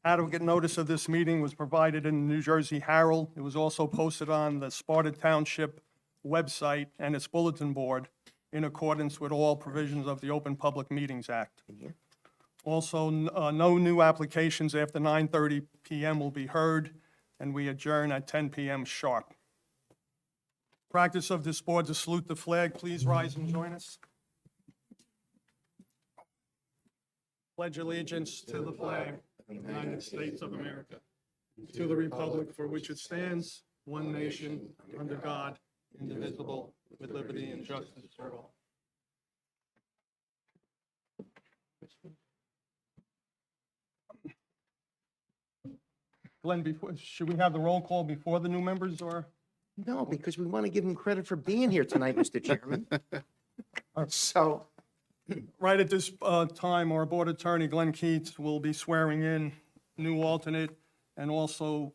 Adequate notice of this meeting was provided in the New Jersey Herald. It was also posted on the Sparta Township website and its bulletin board in accordance with all provisions of the Open Public Meetings Act. Also, no new applications after 9:30 PM will be heard, and we adjourn at 10 PM sharp. Practice of this board to salute the flag. Please rise and join us. Pledge allegiance to the flag of the United States of America, to the republic for which it stands, one nation, under God, indivisible, with liberty and justice for all. Glenn, should we have the roll call before the new members, or? No, because we want to give him credit for being here tonight, Mr. Chairman. So, Right at this time, our board attorney, Glenn Keats, will be swearing in new alternate, and also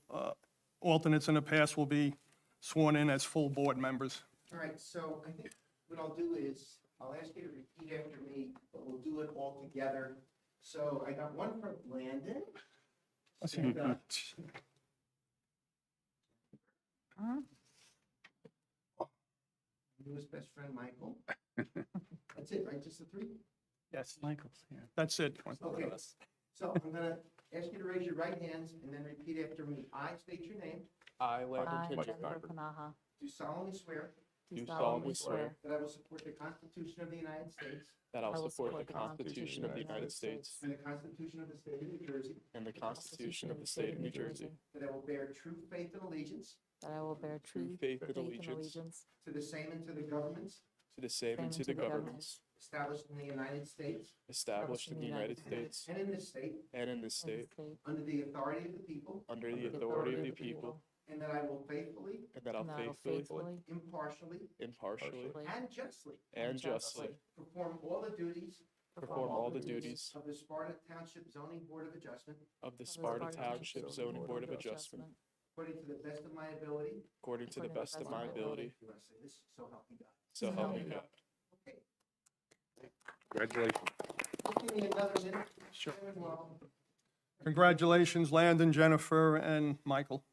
alternates in the past will be sworn in as full board members. all right, so I think what I'll do is, I'll ask you to repeat after me, but we'll do it all together. So I got one from Landon. Stand up. Newest best friend, Michael. That's it, right? Just the three? Yes, Michael's here. That's it. Okay. So I'm gonna ask you to raise your right hands and then repeat after me. I state your name, I, I, Landon Jennifer Kindergarten, Panaha, do solemnly swear do do solemnly swear that I will support the Constitution of the United States that I will support the Constitution of the United States and the Constitution of the State of New Jersey, and the Constitution of the State of New Jersey, that I will bear true faith and allegiance that I will bear true faith and faith and allegiance allegiance to the same and to the governments to the same and to the governments established in the United States established in the United States and in this state and in this and state, state, under the authority of the people, under the authority of the people, and that I will faithfully, and that I'll and that I will faithfully, impartially, impartially, and justly and justly perform all the duties perform all the duties of the Sparta Township Zoning Board of Adjustment of the Sparta Township Zoning Board of Adjustment according to the best of my ability. according to the best of my ability, You want to say this? So help me God. so help me God. Okay. Congratulations. Give me another minute. Sure. Chairman, well, Congratulations, Landon, Jennifer, and Michael.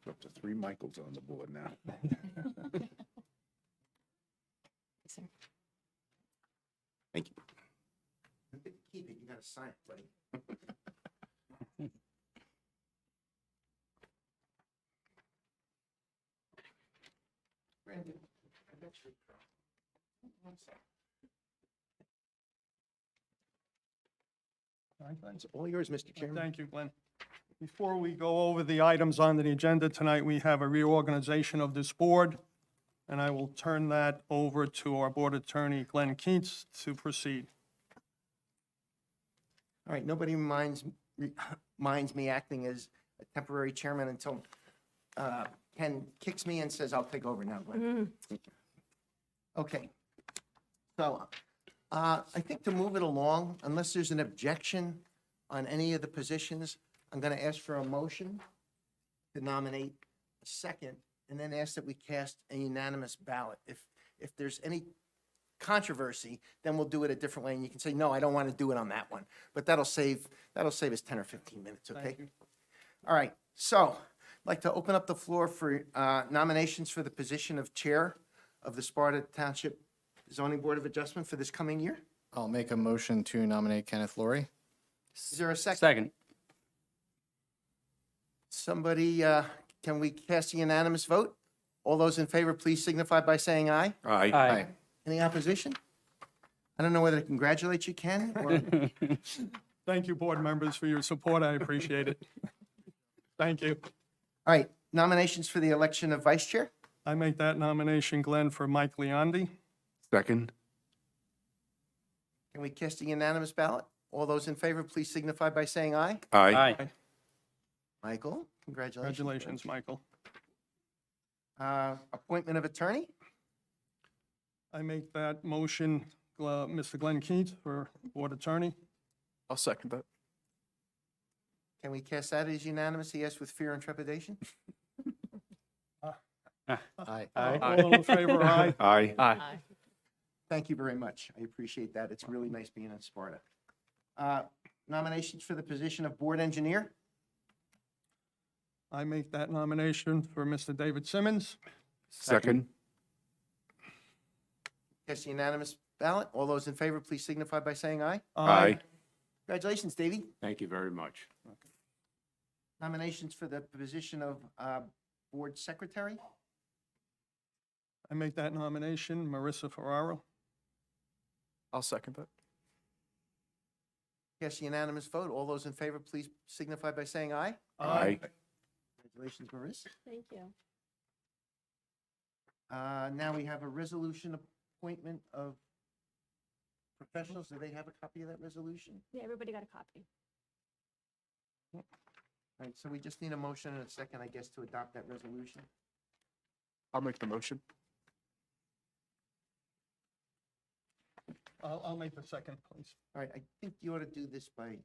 Up to 3 Michaels on the board now. Thank you. you get to keep it. You got to sign it, buddy. Brandon, I bet you. One second. All right, Glenn. It's all yours, Mr. Chairman. Thank you, Glenn. Before we go over the items on the agenda tonight, we have a reorganization of this board, and I will turn that over to our board attorney, Glenn Keats, to proceed. All right, nobody minds me acting as a temporary chairman until Ken kicks me and says, I'll take over now, Glenn. Okay. So I think to move it along, unless there's an objection on any of the positions, I'm going to ask for a motion to nominate a second, and then ask that we cast a unanimous ballot. If there's any controversy, then we'll do it a different way, and you can say, no, I don't want to do it on that one. But that'll save us 10 or 15 minutes, okay? Thank you. All right, so I'd like to open up the floor for nominations for the position of Chair of the Sparta Township Zoning Board of Adjustment for this coming year. I'll make a motion to nominate Kenneth Laurie. Is there a second? Second. Somebody, can we cast a unanimous vote? All those in favor, please signify by saying aye. Aye. Aye. Any opposition? I don't know whether to congratulate you, Ken, or, Thank you, board members, for your support. I appreciate it. Thank you. all right, nominations for the election of Vice Chair. I make that nomination, Glenn, for Mike Leondi. Second. Can we cast a unanimous ballot? All those in favor, please signify by saying aye. Aye. Aye. Michael, congratulations. Congratulations, Michael. Appointment of attorney. I make that motion, Mr. Glenn Keats, for board attorney. I'll second that. Can we cast that as unanimous, yes, with fear and trepidation? Aye. All in favor, aye. Aye. Aye. Thank you very much. I appreciate that. It's really nice being in Sparta. Nominations for the position of board engineer. I make that nomination for Mr. David Simmons. Second. Yes, unanimous ballot. All those in favor, please signify by saying aye. Aye. Congratulations, Davey. Thank you very much. Nominations for the position of board secretary. I make that nomination, Marissa Ferraro. I'll second that. Yes, unanimous vote. All those in favor, please signify by saying aye. Aye. Congratulations, Marissa. Thank you. Now we have a resolution appointment of professionals. Do they have a copy of that resolution? Yeah, everybody got a copy. All right, so we just need a motion and a second, I guess, to adopt that resolution. I'll make the motion. I'll make the second, please. All right, I think you ought to do this by,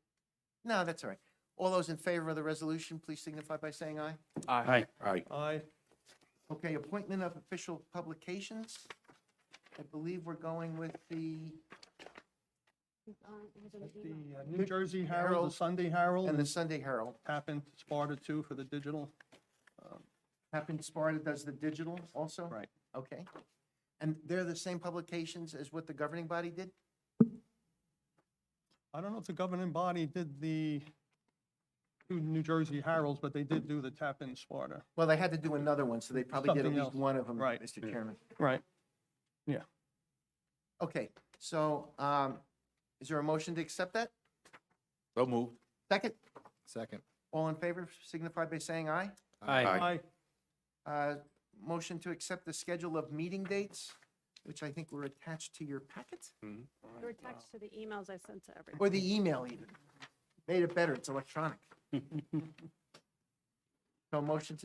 no, that's all right. All those in favor of the resolution, please signify by saying aye. Aye. Aye. Aye. Okay, appointment of official publications. I believe we're going with the, The New Jersey Herald, Herald the Sunday Herald, and the and Sunday Herald. Tappan Sparta too for the digital. Happen Sparta does the digital also? Right. Okay. And they're the same publications as what the governing body did? I don't know if the governing body did the two New Jersey Heralds, but they did do the Tappan Sparta. Well, they had to do another one, so they probably did at Something least else. one of them, Right. Mr. Chairman. Right. Okay, so is there a motion to accept that? So moved. Second? Second. All in favor signify by saying aye. Aye. Motion to accept the schedule of meeting dates, which I think were attached to your packet, They're attached to the emails I sent to everyone. or the email even. Made it better, it's electronic. So motion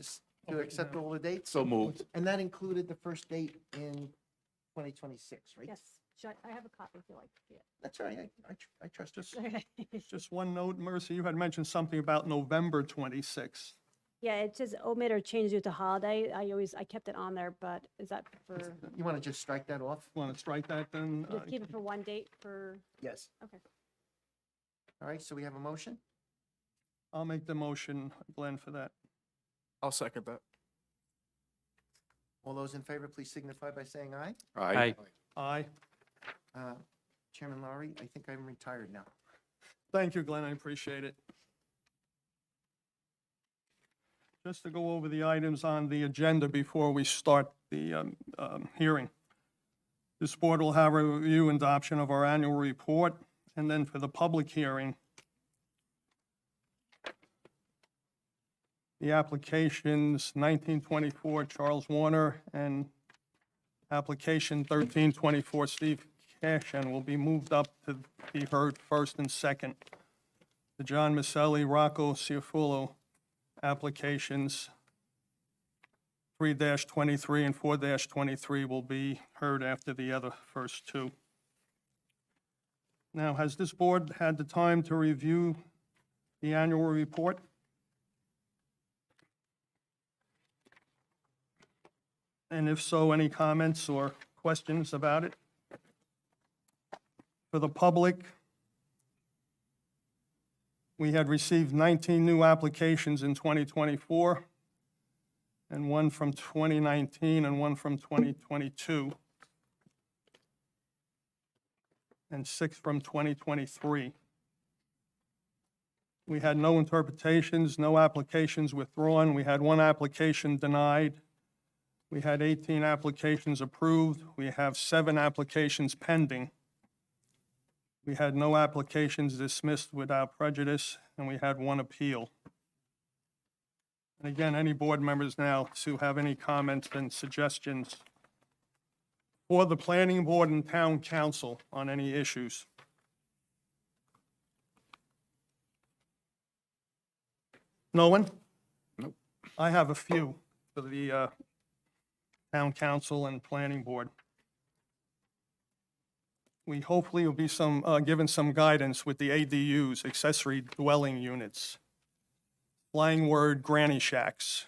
to accept all the dates? So moved. And that included the first date in 2026, right? Yes, I have a copy if you like to see it. That's all right, I trust us. Just one note, Marissa, you had mentioned something about November 26th. Yeah, it says omit or change due to holiday. I kept it on there, but is that for, You want to just strike that off? Want to strike that then? just keep it for one date for, Yes. okay. All right, so we have a motion? I'll make the motion, Glenn, for that. I'll second that. All those in favor, please signify by saying aye. Aye. Aye. Chairman Lowry, I think I'm retired now. Thank you, Glenn, I appreciate it. Just to go over the items on the agenda before we start the hearing. This board will have a review and adoption of our annual report, and then for the public hearing, the applications 1924 Charles Warner and application 1324 Steve Cashin will be moved up to be heard first and second. The John Maselli, Rocco Ciafulo applications 3-23 and 4-23 will be heard after the other first two. Now, has this board had the time to review the annual report? And if so, any comments or questions about it? For the public, we had received 19 new applications in 2024, and one from 2019 and one from 2022, and 6 from 2023. We had no interpretations, no applications withdrawn. We had 1 application denied. We had 18 applications approved. We have 7 applications pending. We had no applications dismissed without prejudice, and we had 1 appeal. And again, any board members now who have any comments and suggestions for the planning board and town council on any issues. No one? Nope. I have a few for the town council and planning board. We hopefully will be given some guidance with the ADUs, accessory dwelling units, slang word granny shacks.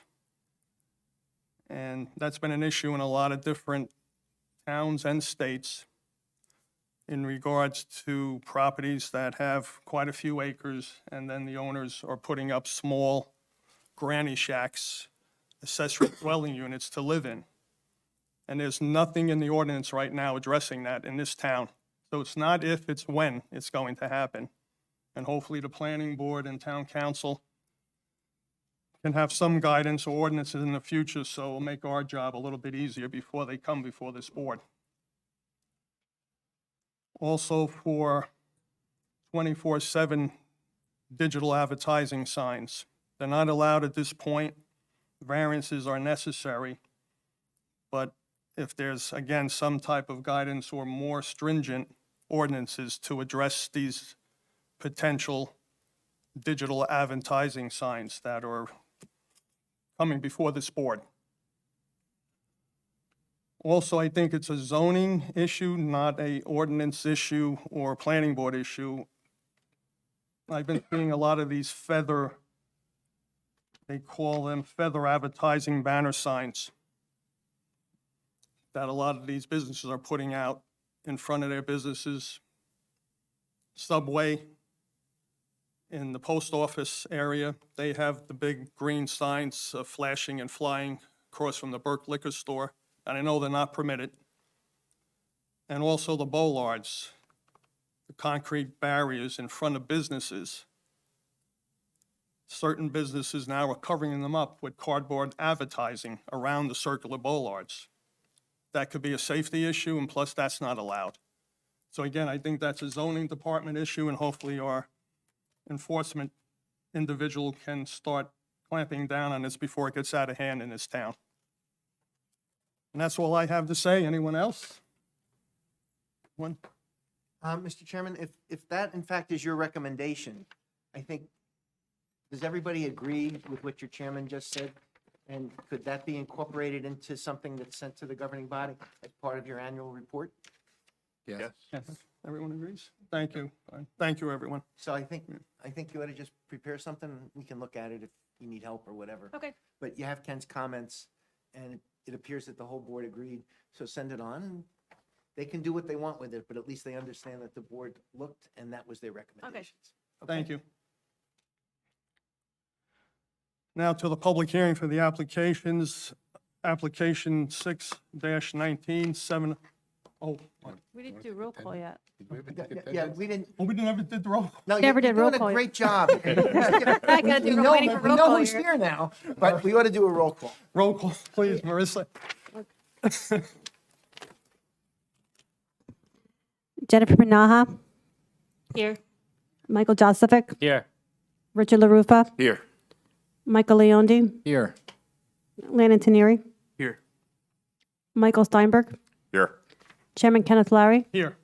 And that's been an issue in a lot of different towns and states. in regards to properties that have quite a few acres, and then the owners are putting up small granny shacks, accessory dwelling units to live in. And there's nothing in the ordinance right now addressing that in this town. So it's not if, it's when it's going to happen. And hopefully the planning board and town council can have some guidance or ordinances in the future, so it'll make our job a little bit easier before they come before this board. Also for 24/7 digital advertising signs. They're not allowed at this point. Variances are necessary. But if there's, again, some type of guidance or more stringent ordinances to address these potential digital advertising signs that are coming before this board. Also, I think it's a zoning issue, not a ordinance issue or planning board issue. I've been seeing a lot of these they call them feather advertising banner signs that a lot of these businesses are putting out in front of their businesses. Subway, in the post office area, they have the big green signs flashing and flying across from the Burke Liquor Store, and I know they're not permitted. And also the bollards, the concrete barriers in front of businesses. Certain businesses now are covering them up with cardboard advertising around the circular bollards. That could be a safety issue, and plus that's not allowed. So again, I think that's a zoning department issue, and hopefully our enforcement individual can start clamping down on this before it gets out of hand in this town. And that's all I have to say. Anyone else? One? Mr. Chairman, if that in fact is your recommendation, I think, does everybody agree with what your chairman just said? And could that be incorporated into something that's sent to the governing body as part of your annual report? Yes. Yes. Everyone agrees? Thank you. Thank you, everyone. So I think you ought to just prepare something, and we can look at it if you need help or whatever. Okay. But you have Ken's comments, and it appears that the whole board agreed, so send it on, and they can do what they want with it, but at least they understand that the board looked, and that was their recommendations. Thank you. Now to the public hearing for the applications. Application 6-19, 7, oh, what? We didn't do roll call yet. Did we ever get that? Yeah, we didn't, Oh, we never did the roll. call. no, Never you're did roll doing call a yet. great job. Not gonna do, We we're know, waiting for we roll know call who's here. here now, but we ought to do a roll call. Roll call, please, Marissa. Jennifer Manaha, Here. Michael Josephik, Here. Richard LaRufa, Here. Michael Leondi, Here. Landon Tenieri, Here. Michael Steinberg, Here. Chairman Kenneth Larry, Here,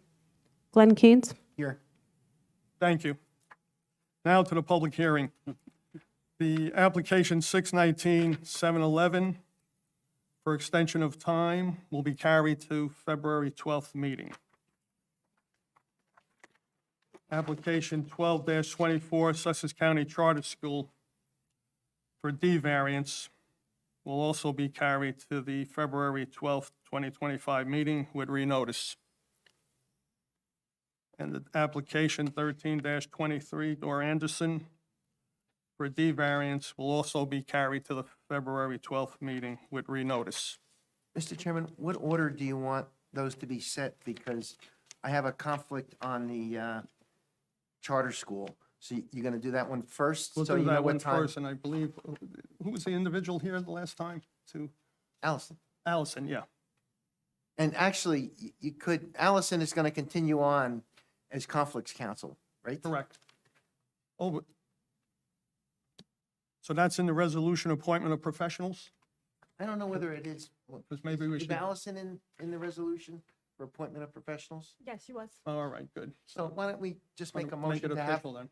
Glenn Keynes. Here. thank you. Now to the public hearing. The application 619, 711 for extension of time will be carried to February 12th meeting. Application 12-24, Sussex County Charter School for D variance will also be carried to the February 12th, 2025 meeting with renotice. And the application 13-23, Dora Anderson for D variance will also be carried to the February 12th meeting with renotice. Mr. Chairman, what order do you want those to be set? Because I have a conflict on the charter school. So you're going to do that one first? We'll so do you know that what one time? first, and I believe, who was the individual here the last time? To Allison. Allison, yeah. And actually, you could, Allison is going to continue on as conflicts counsel, right? Correct. Oh, so that's in the resolution appointment of professionals? I don't know whether it is. Because maybe we Is should, Allison in the resolution for appointment of professionals? Yes, she was. all right, good. So why don't we just make a Make motion it to have, official then.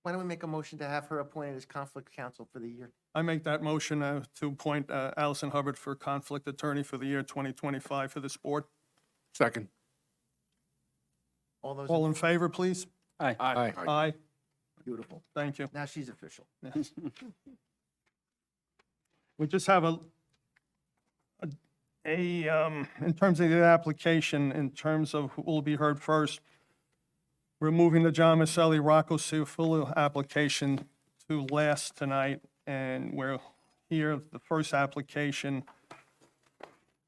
why don't we make a motion to have her appointed as conflict counsel for the year? I make that motion to appoint Allison Hubbard for conflict attorney for the year 2025 for this board. Second. All those, All in favor, please? Aye. Aye, beautiful. thank you. Now she's official. We just have in terms of the application, in terms of who will be heard first, we're moving the John Maselli Rocco Ciafullo application to last tonight, and we're here, the first application,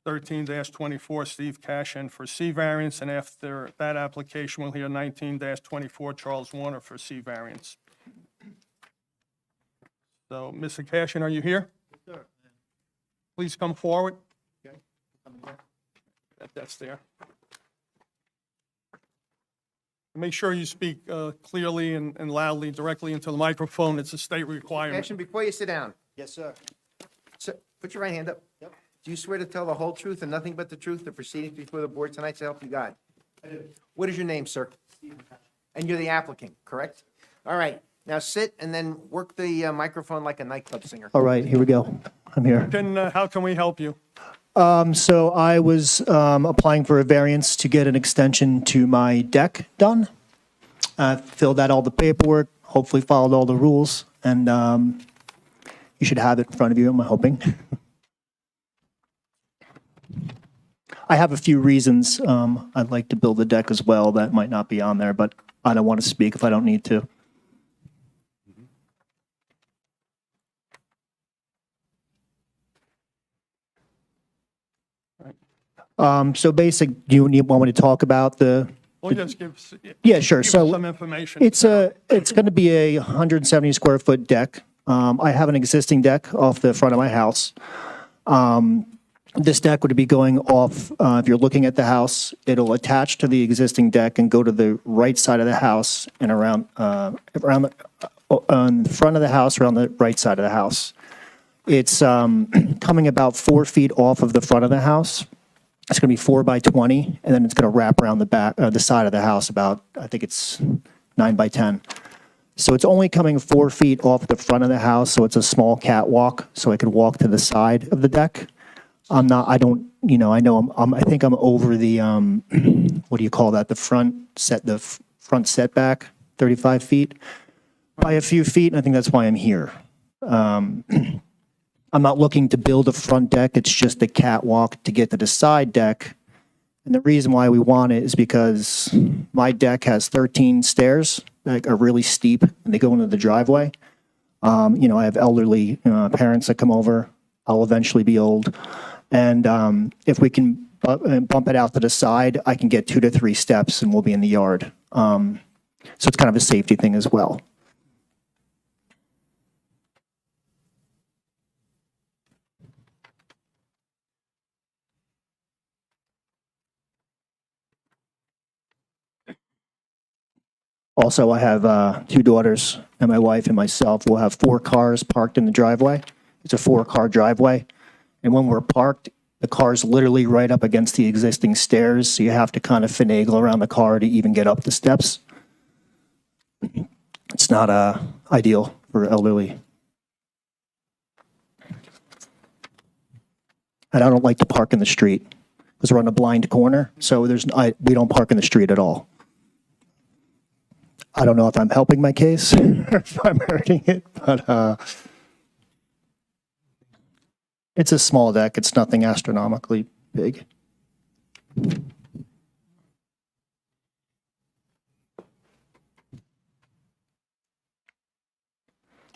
13-24, Steve Cashin for C variance, and after that application, we'll hear 19-24, Charles Warner for C variance. So, Mr. Cashin, are you here? Yes, sir. Please come forward. Okay. That's there. Make sure you speak clearly and loudly, directly into the microphone. It's a state requirement. Action, before you sit down. Yes, sir. Sir, put your right hand up. Yep. Do you swear to tell the whole truth and nothing but the truth, the proceedings before the board tonight, so help you God? I do. What is your name, sir? Stephen. And you're the applicant, correct? All right, now sit and then work the microphone like a nightclub singer. All right, here we go. I'm here. How can we help you? So I was applying for a variance to get an extension to my deck done. I filled out all the paperwork, hopefully followed all the rules, and you should have it in front of you, I'm hoping. I have a few reasons I'd like to build the deck as well that might not be on there, but I don't want to speak if I don't need to. So basic, do you want me to talk about the, Well, just give us. Yeah, sure. Give us So some information. it's going to be a 170 square foot deck. I have an existing deck off the front of my house. This deck would be going off, if you're looking at the house, it'll attach to the existing deck and go to the right side of the house and around on the front of the house, around the right side of the house. It's coming about 4 feet off of the front of the house. It's going to be 4 by 20, and then it's going to wrap around the back, the side of the house about, I think it's 9 by 10. So it's only coming 4 feet off the front of the house, so it's a small catwalk, so I could walk to the side of the deck. I think I'm over the, what do you call that? The front setback, 35 feet by a few feet, and I think that's why I'm here. I'm not looking to build a front deck, it's just a catwalk to get to the side deck. And the reason why we want it is because my deck has 13 stairs that are really steep and they go into the driveway. I have elderly parents that come over. I'll eventually be old. And if we can bump it out to the side, I can get 2 to 3 steps and we'll be in the yard. So it's kind of a safety thing as well. Also, I have 2 daughters and my wife and myself. We'll have 4 cars parked in the driveway. It's a 4-car driveway. And when we're parked, the car's literally right up against the existing stairs, so you have to kind of finagle around the car to even get up the steps. It's not ideal for elderly. And I don't like to park in the street because we're on a blind corner, so we don't park in the street at all. I don't know if I'm helping my case or if I'm hurting it, but it's a small deck. It's nothing astronomically big.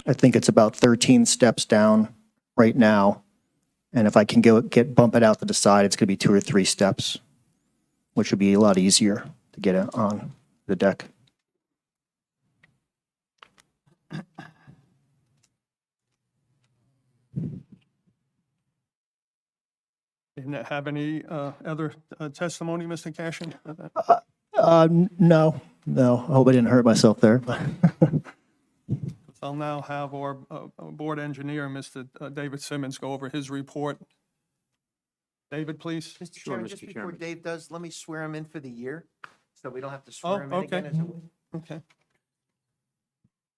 I think it's about 13 steps down right now. And if I can bump it out to the side, it's going to be 2 or 3 steps, which would be a lot easier to get it on the deck. Didn't have any other testimony, Mr. Cashin? No. I hope I didn't hurt myself there. I'll now have our board engineer, Mr. David Simmons, go over his report. David, please. Mr. Chairman, just Mr. before Chairman. Dave does, let me swear him in for the year, so we don't have to Oh, swear him in again. okay. as a- Okay.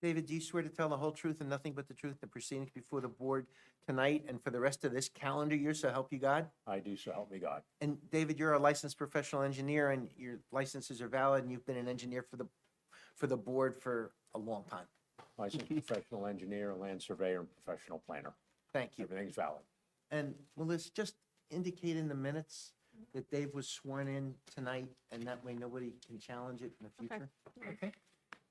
David, do you swear to tell the whole truth and nothing but the truth, the proceedings before the board tonight and for the rest of this calendar year, so help you God? I do, so help me God. And David, you're a licensed professional engineer and your licenses are valid and you've been an engineer for the board for a long time. Licensed professional engineer, land surveyor, and professional planner. Thank you. Everything's valid. And Melissa, just indicate in the minutes that Dave was sworn in tonight, and that way nobody can challenge it in the future? Okay.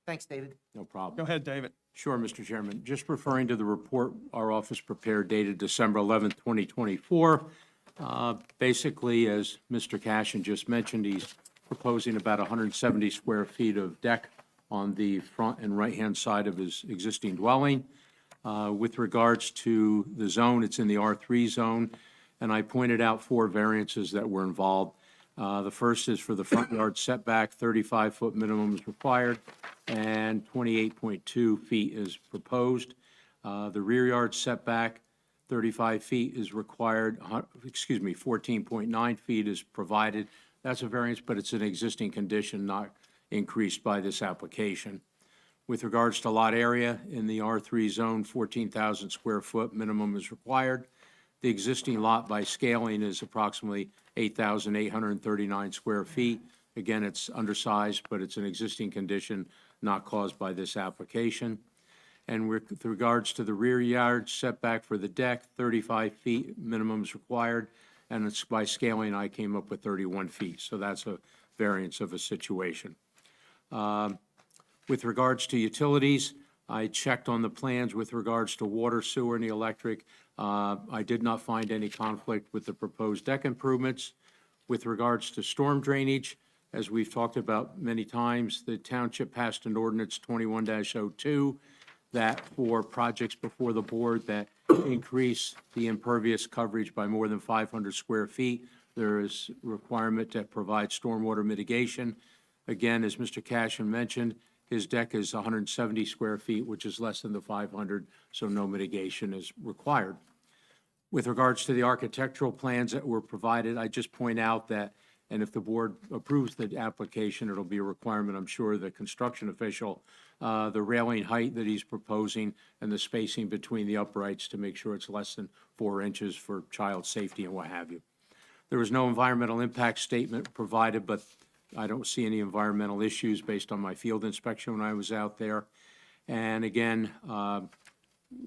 Thanks, David. No Go problem. ahead, David. Sure, Mr. Chairman. Just referring to the report our office prepared dated December 11th, 2024. Basically, as Mr. Cashin just mentioned, he's proposing about 170 square feet of deck on the front and right-hand side of his existing dwelling. With regards to the zone, it's in the R3 zone, and I pointed out 4 variances that were involved. The first is for the front yard setback, 35-foot minimum is required, and 28.2 feet is proposed. The rear yard setback, 35 feet is required, 14.9 feet is provided. That's a variance, but it's an existing condition, not increased by this application. With regards to lot area, in the R3 zone, 14,000 square foot minimum is required. The existing lot by scaling is approximately 8,839 square feet. Again, it's undersized, but it's an existing condition not caused by this application. And with regards to the rear yard setback for the deck, 35 feet minimum is required, and it's by scaling, I came up with 31 feet. So that's a variance of a situation. With regards to utilities, I checked on the plans with regards to water, sewer, and the electric. I did not find any conflict with the proposed deck improvements. With regards to storm drainage, as we've talked about many times, the township passed an ordinance 21-02 that for projects before the board that increase the impervious coverage by more than 500 square feet, there is requirement to provide stormwater mitigation. Again, as Mr. Cashin mentioned, his deck is 170 square feet, which is less than the 500, so no mitigation is required. With regards to the architectural plans that were provided, I just point out that, and if the board approves the application, it'll be a requirement, I'm sure, the construction official, the railing height that he's proposing and the spacing between the uprights to make sure it's less than 4 inches for child safety and what have you. There was no environmental impact statement provided, but I don't see any environmental issues based on my field inspection when I was out there. And again,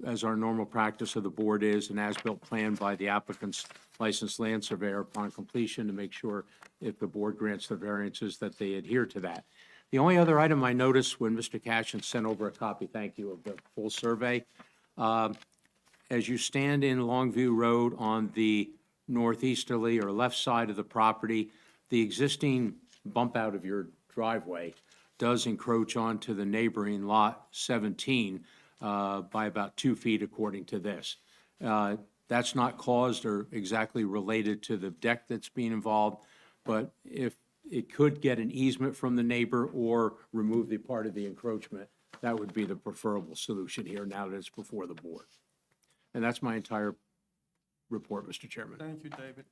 as our normal practice of the board is, an as-built plan by the applicant's licensed land surveyor upon completion to make sure if the board grants the variances that they adhere to that. The only other item I noticed when Mr. Cashin sent over a copy, thank you, of the full survey, as you stand in Longview Road on the northeasterly or left side of the property, the existing bump out of your driveway does encroach onto the neighboring lot 17 by about 2 feet according to this. That's not caused or exactly related to the deck that's being involved, but if it could get an easement from the neighbor or remove the part of the encroachment, that would be the preferable solution here now that it's before the board. And that's my entire report, Mr. Chairman. Thank you, David.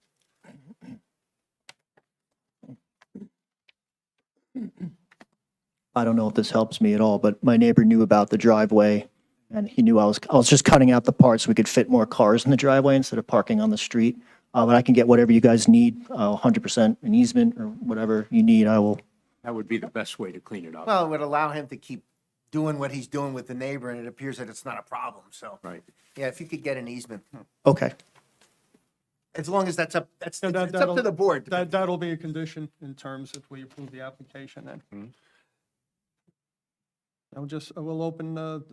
I don't know if this helps me at all, but my neighbor knew about the driveway, and he knew I was just cutting out the parts so we could fit more cars in the driveway instead of parking on the street. But I can get whatever you guys need, 100% an easement or whatever you need, I will. That would be the best way to clean it up. Well, it would allow him to keep doing what he's doing with the neighbor, and it appears that it's not a problem, so. Right. Yeah, if you could get an easement, Okay. as long as that's up, it's Yeah, up to the board. That'll be a condition in terms if we approve the application then. We'll open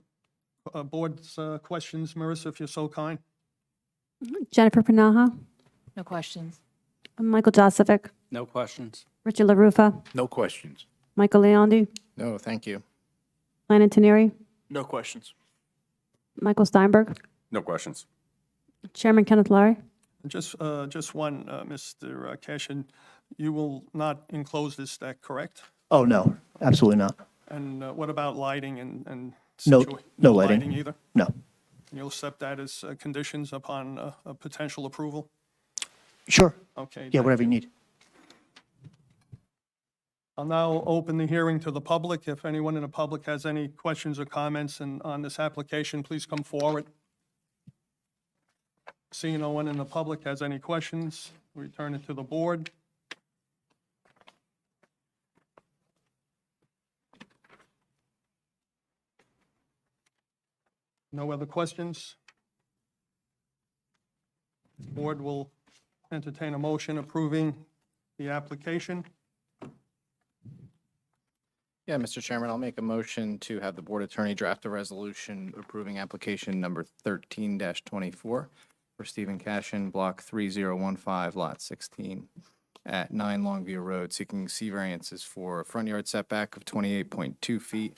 board's questions. Marissa, if you're so kind. Jennifer Panaha, No questions. Michael Josephik, No questions? Richard LaRufa, No questions. Michael Leondi, No, thank you. Lana Teneri, No questions. Michael Steinberg, No questions. Chairman Kenneth Laurie. Just one, Mr. Cashin, you will not enclose this deck, correct? Oh, no, absolutely not. And what about lighting and? No- situa- no lighting. either? No. You'll accept that as conditions upon a potential approval? Sure. Okay. Yeah, thank whatever you you. need. I'll now open the hearing to the public. If anyone in the public has any questions or comments on this application, please come forward. Seeing no one in the public has any questions, we turn it to the board. No other questions? Board will entertain a motion approving the application. Yeah, Mr. Chairman, I'll make a motion to have the board attorney draft a resolution approving application number 13-24 for Stephen Cashin, Block 3015, Lot 16, at 9 Longview Road, seeking C variances for a front yard setback of 28.2 feet,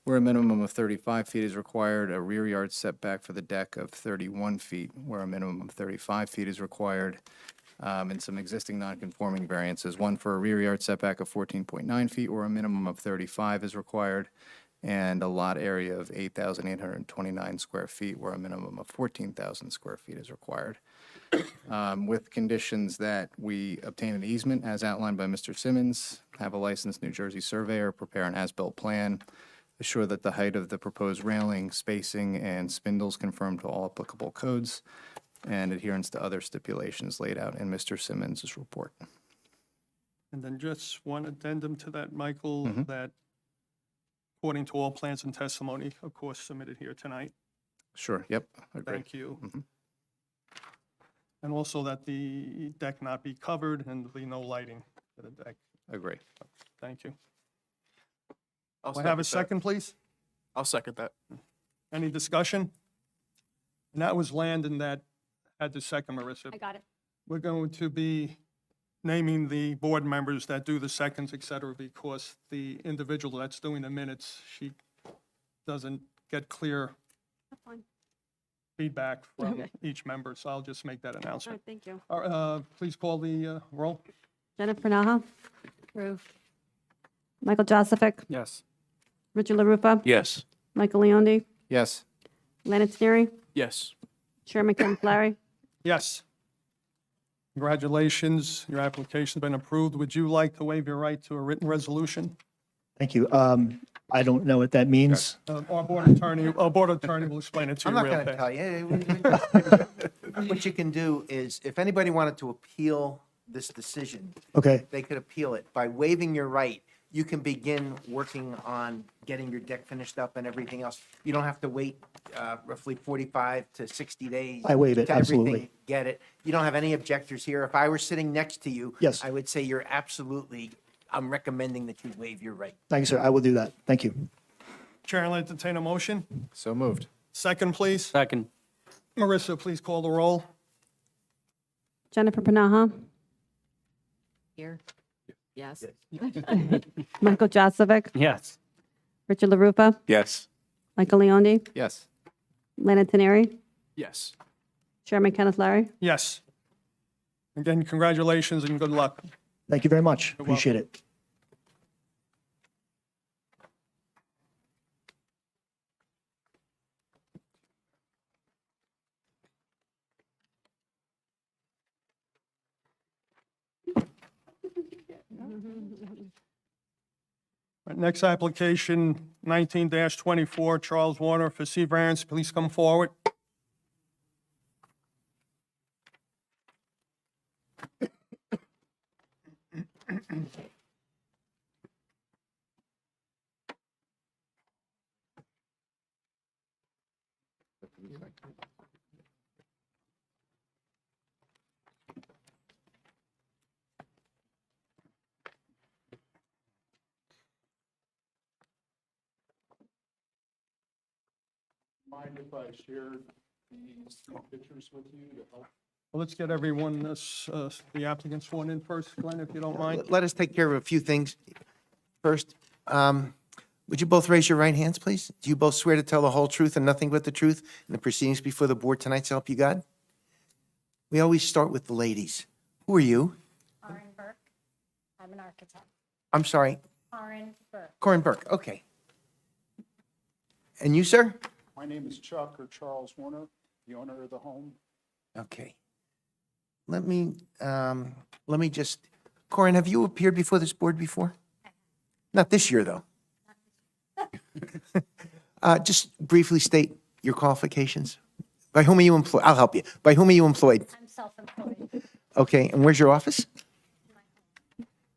where a minimum of 35 feet is required, a rear yard setback for the deck of 31 feet, where a minimum of 35 feet is required, and some existing non-conforming variances, one for a rear yard setback of 14.9 feet, where a minimum of 35 is required, and a lot area of 8,829 square feet, where a minimum of 14,000 square feet is required. With conditions that we obtain an easement as outlined by Mr. Simmons, have a licensed New Jersey surveyor prepare an as-built plan, assure that the height of the proposed railing, spacing, and spindles conform to all applicable codes, and adherence to other stipulations laid out in Mr. Simmons' report. And then just one addendum to that, Michael, that according to all plans and testimony, of course, submitted here tonight. Sure, yep, agree. Thank you. And also that the deck not be covered and there be no lighting to the deck. Agree. Thank you. I'll Do I have a that. second, please? I'll second that. Any discussion? And that was Landon that had the second, I Marissa. got it. We're going to be naming the board members that do the seconds, et cetera, because the individual that's doing the minutes, she doesn't get clear That's fine. feedback from Okay. each member, so I'll just make that All right, announcement. thank you. Please call the roll. Jennifer Naha? Approve. Michael Joseph? Yes. Richard LaRufa? Yes. Michael Leondi? Yes, Leonard Sneary? Yes. Chairman Ken Flaherty? Yes. Congratulations, your application's been approved. Would you like to waive your right to a written resolution? Thank you. I don't know what that means. Our board attorney will explain it to I'm you not real going to fast. tell you. What you can do is, if anybody wanted to appeal this decision, Okay, they could appeal it. By waiving your right, you can begin working on getting your deck finished up and everything else. You don't have to wait roughly 45 to 60 days. I waive it, to everything absolutely. Get it. You don't have any objectors here. If I were sitting next to you, Yes. I would say you're absolutely, I'm recommending that you waive your right. thank you, sir. I will do that. Thank you. Chair will entertain a motion. so moved. Second, please. Second. Marissa, please call the roll. Jennifer Panaha? Here? Yes. Michael Joseph? Yes. Richard LaRufa? Yes. Michael Leondi? Yes, Leonard Sneary? Yes. Chairman Kenneth Larry? Yes. Again, congratulations and good luck. Thank you very much. Appreciate it. Right, next application, 19-24, Charles Warner for C variance. Please come forward. Mind if I share these pictures with you to help? Well, let's get everyone, the applicant sworn in first, Glenn, if you don't mind. Let us take care of a few things first. Would you both raise your right hands, please? Do you both swear to tell the whole truth and nothing but the truth in the proceedings before the board tonight, so help you God? We always start with the ladies. Who are you? Corin Burke. I'm an architect. I'm sorry, Corin Burke. Corin Burke, okay. And you, sir? My name is Chuck or Charles Warner, the owner of the home. Okay. Let me just, Corin, have you appeared before this board before? Not this year, though. Just briefly state your qualifications. By whom are you employed? I'll help you. By whom are you employed? I'm self-employed Okay, and where's your office?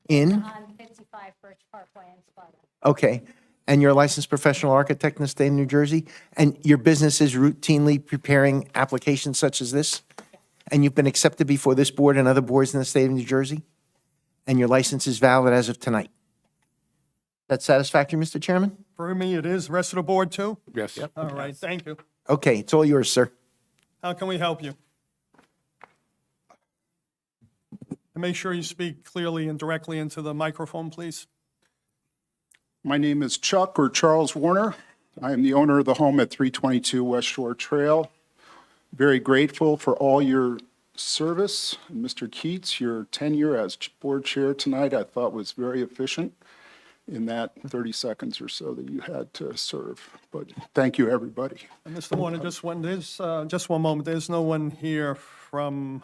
In? on 55 Birch Parkway in Sparta. Okay. And you're a licensed professional architect in the state of New Jersey? And your business is routinely preparing applications such as this? and you've been accepted before this board and other boards in the state of New Jersey, and your license is valid as of tonight. That satisfactory, Mr. Chairman? For me, it is. Rest of the board, too? Yes. All right, thank you. Okay, it's all yours, sir. How can we help you? And make sure you speak clearly and directly into the microphone, please. My name is Chuck or Charles Warner. I am the owner of the home at 322 West Shore Trail. Very grateful for all your service. Mr. Keats, your tenure as board chair tonight, I thought was very efficient in that 30 seconds or so that you had to serve. But thank you, everybody. And Mr. Warner, just one moment. There's no one here from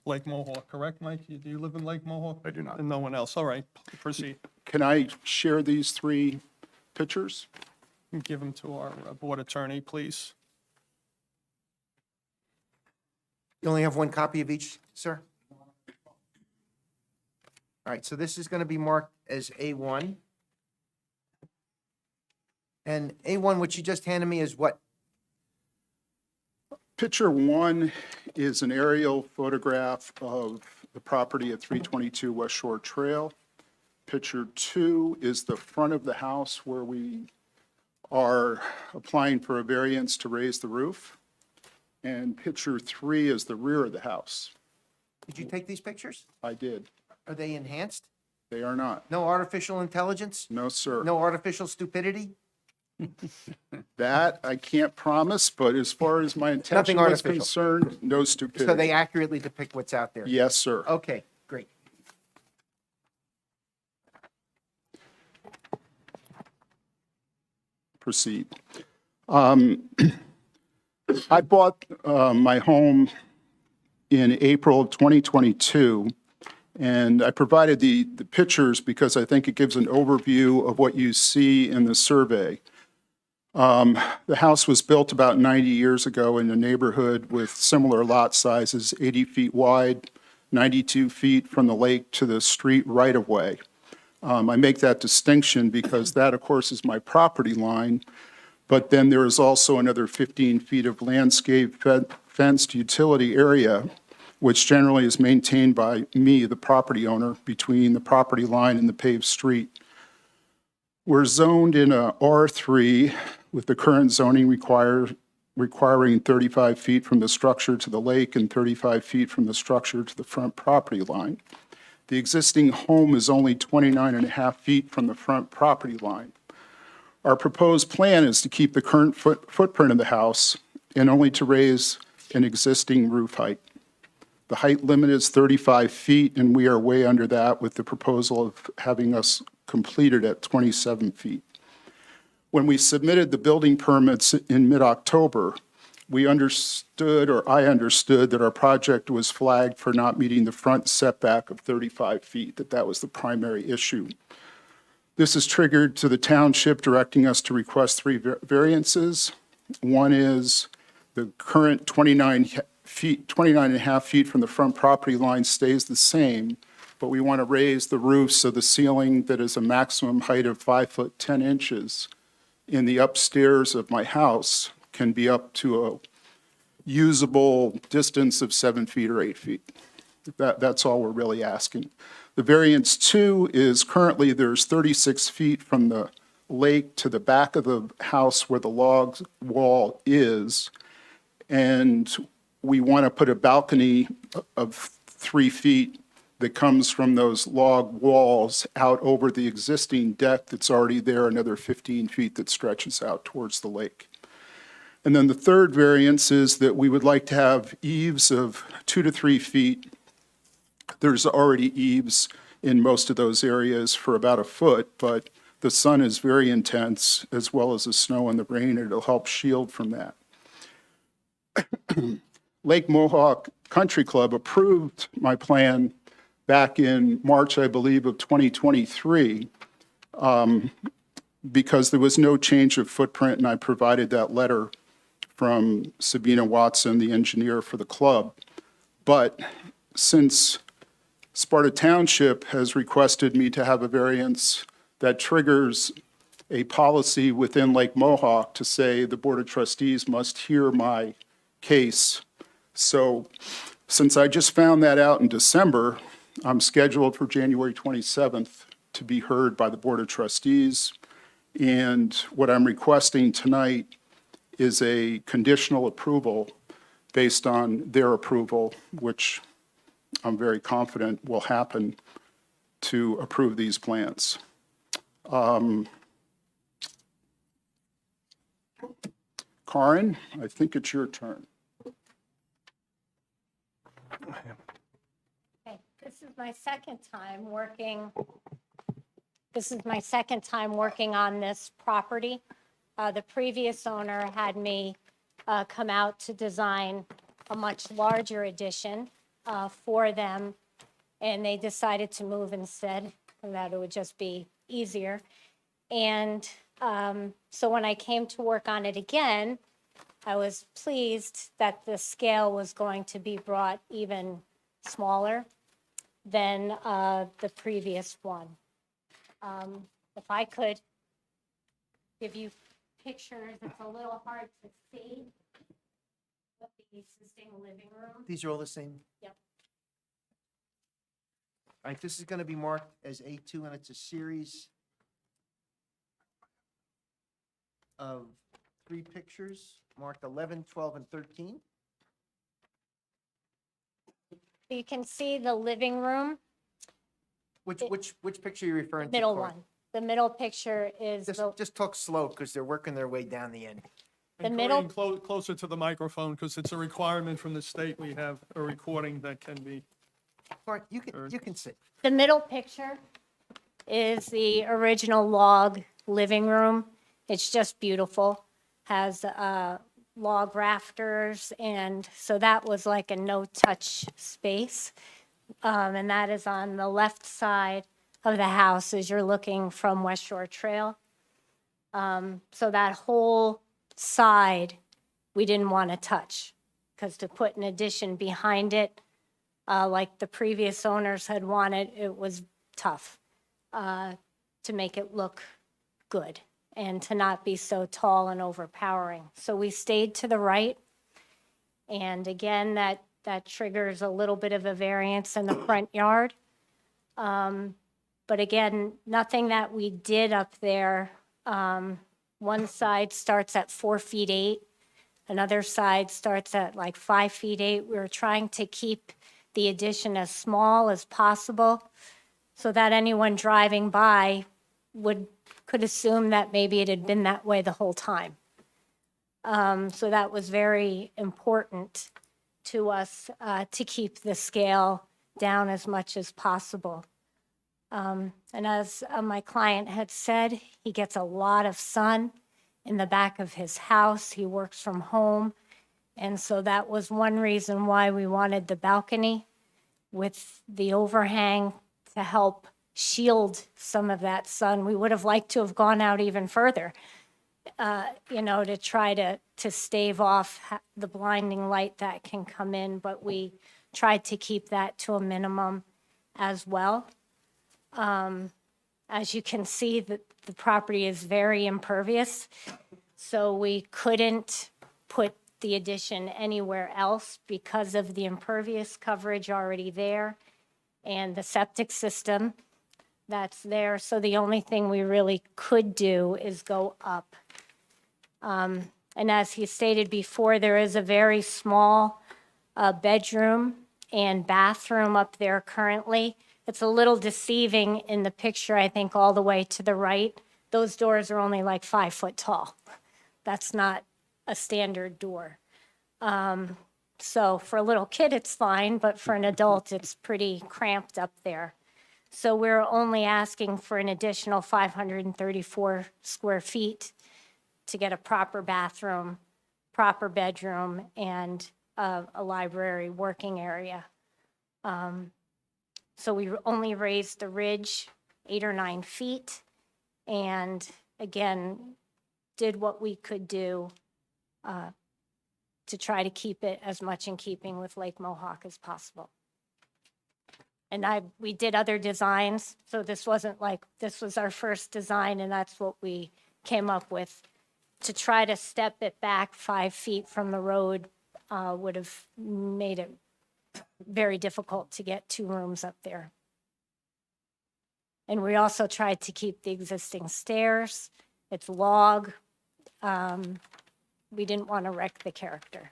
Lake Mohawk, correct, Mike? Do you live in Lake Mohawk? I do not. And no one else. All right, proceed. Can I share these 3 pictures? Give them to our board attorney, please. You only have one copy of each, sir? All right, so this is going to be marked as A1. And A1, what you just handed me is what? Picture 1 is an aerial photograph of the property at 322 West Shore Trail. Picture 2 is the front of the house where we are applying for a variance to raise the roof. And picture 3 is the rear of the house. Did you take these pictures? I did. Are they enhanced? They are not. No artificial intelligence? No, sir. No artificial stupidity? That I can't promise, but as far as my intention was artificial. concerned, no So they stupidity. accurately depict what's out there? Yes, sir. Okay, great. Proceed. I bought my home in April of 2022, and I provided the pictures because I think it gives an overview of what you see in the survey. The house was built about 90 years ago in a neighborhood with similar lot sizes, 80 feet wide, 92 feet from the lake to the street right-of-way. I make that distinction because that, of course, is my property line, but then there is also another 15 feet of landscape fenced utility area, which generally is maintained by me, the property owner, between the property line and the paved street. We're zoned in a R3 with the current zoning requiring 35 feet from the structure to the lake and 35 feet from the structure to the front property line. The existing home is only 29 and a half feet from the front property line. Our proposed plan is to keep the current footprint of the house and only to raise an existing roof height. The height limit is 35 feet, and we are way under that with the proposal of having us completed at 27 feet. When we submitted the building permits in mid-October, we understood, or I understood, that our project was flagged for not meeting the front setback of 35 feet, that was the primary issue. This is triggered to the township directing us to request 3 variances. One is the current 29 and a half feet from the front property line stays the same, but we want to raise the roof so the ceiling that is a maximum height of 5 foot 10 inches in the upstairs of my house can be up to a usable distance of 7 feet or 8 feet. That's all we're really asking. The variance 2 is currently there's 36 feet from the lake to the back of the house where the log wall is, and we want to put a balcony of 3 feet that comes from those log walls out over the existing deck that's already there, another 15 feet that stretches out towards the lake. And then the third variance is that we would like to have eaves of 2 to 3 feet. There's already eaves in most of those areas for about a foot, but the sun is very intense, as well as the snow and the rain, and it'll help shield from that. Lake Mohawk Country Club approved my plan back in March, I believe, of 2023, because there was no change of footprint, and I provided that letter from Sabina Watson, the engineer for the club. But since Sparta Township has requested me to have a variance that triggers a policy within Lake Mohawk to say the Board of Trustees must hear my case. So Since I just found that out in December, I'm scheduled for January 27th to be heard by the Board of Trustees. And what I'm requesting tonight is a conditional approval based on their approval, which I'm very confident will happen, to approve these plans. Karin, I think it's your turn. Okay, this is my second time working. This is my second time working on this property. The previous owner had me come out to design a much larger addition for them, and they decided to move instead, and that it would just be easier. And so when I came to work on it again, I was pleased that the scale was going to be brought even smaller than the previous one. If I could give you pictures, it's a little hard to see with the existing living room. These are all the same? Yep. All right, this is going to be marked as A2, and it's a series of 3 pictures marked 11, 12, and 13. You can see the living room, Which picture are you referring to? middle Cory? one. The middle picture is Just talk slow, because they're working their way down the end. The And middle- Corinne, closer to the microphone, because it's a requirement from the state. We have a recording that can be, Cory, you can sit. The middle picture is the original log living room. It's just beautiful. Has log rafters, and so that was like a no-touch space. And that is on the left side of the house as you're looking from West Shore Trail. So that whole side, we didn't want to touch, because to put an addition behind it, like the previous owners had wanted, it was tough to make it look good and to not be so tall and overpowering. So we stayed to the right. And again, that triggers a little bit of a variance in the front yard. But again, nothing that we did up there. One side starts at 4 feet 8. Another side starts at like 5 feet 8. We were trying to keep the addition as small as possible so that anyone driving by could assume that maybe it had been that way the whole time. So that was very important to us to keep the scale down as much as possible. And as my client had said, he gets a lot of sun in the back of his house. He works from home. And so that was one reason why we wanted the balcony with the overhang to help shield some of that sun. We would have liked to have gone out even further, to try to stave off the blinding light that can come in, but we tried to keep that to a minimum as well. As you can see, the property is very impervious, so we couldn't put the addition anywhere else because of the impervious coverage already there and the septic system that's there. So the only thing we really could do is go up. And as he stated before, there is a very small bedroom and bathroom up there currently. It's a little deceiving in the picture, I think, all the way to the right. Those doors are only like 5 foot tall. That's not a standard door. So for a little kid, it's fine, but for an adult, it's pretty cramped up there. So we're only asking for an additional 534 square feet to get a proper bathroom, proper bedroom, and a library working area. So we only raised the ridge 8 or 9 feet, and again, did what we could do to try to keep it as much in keeping with Lake Mohawk as possible. And we did other designs, so this wasn't like, this was our first design, and that's what we came up with. To try to step it back 5 feet from the road would have made it very difficult to get 2 rooms up there. And we also tried to keep the existing stairs. It's log. We didn't want to wreck the character.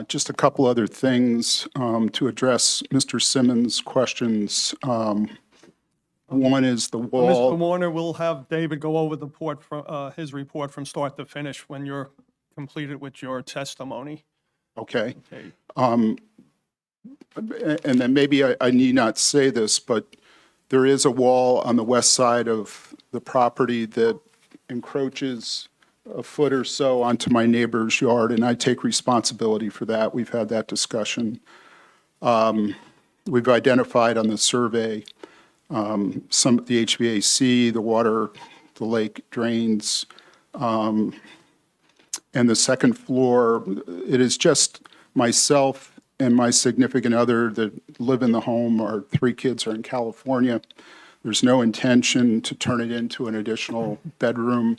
Just a couple other things to address Mr. Simmons' questions. One is the Mr. wall. Warner, we'll have David go over the report from, his report from start to finish when you're completed with your testimony. Okay. Okay. And then maybe I need not say this, but there is a wall on the west side of the property that encroaches a foot or so onto my neighbor's yard, and I take responsibility for that. We've had that discussion. We've identified on the survey some of the HVAC, the water, the lake drains, and the second floor. It is just myself and my significant other that live in the home. Our 3 kids are in California. There's no intention to turn it into an additional bedroom.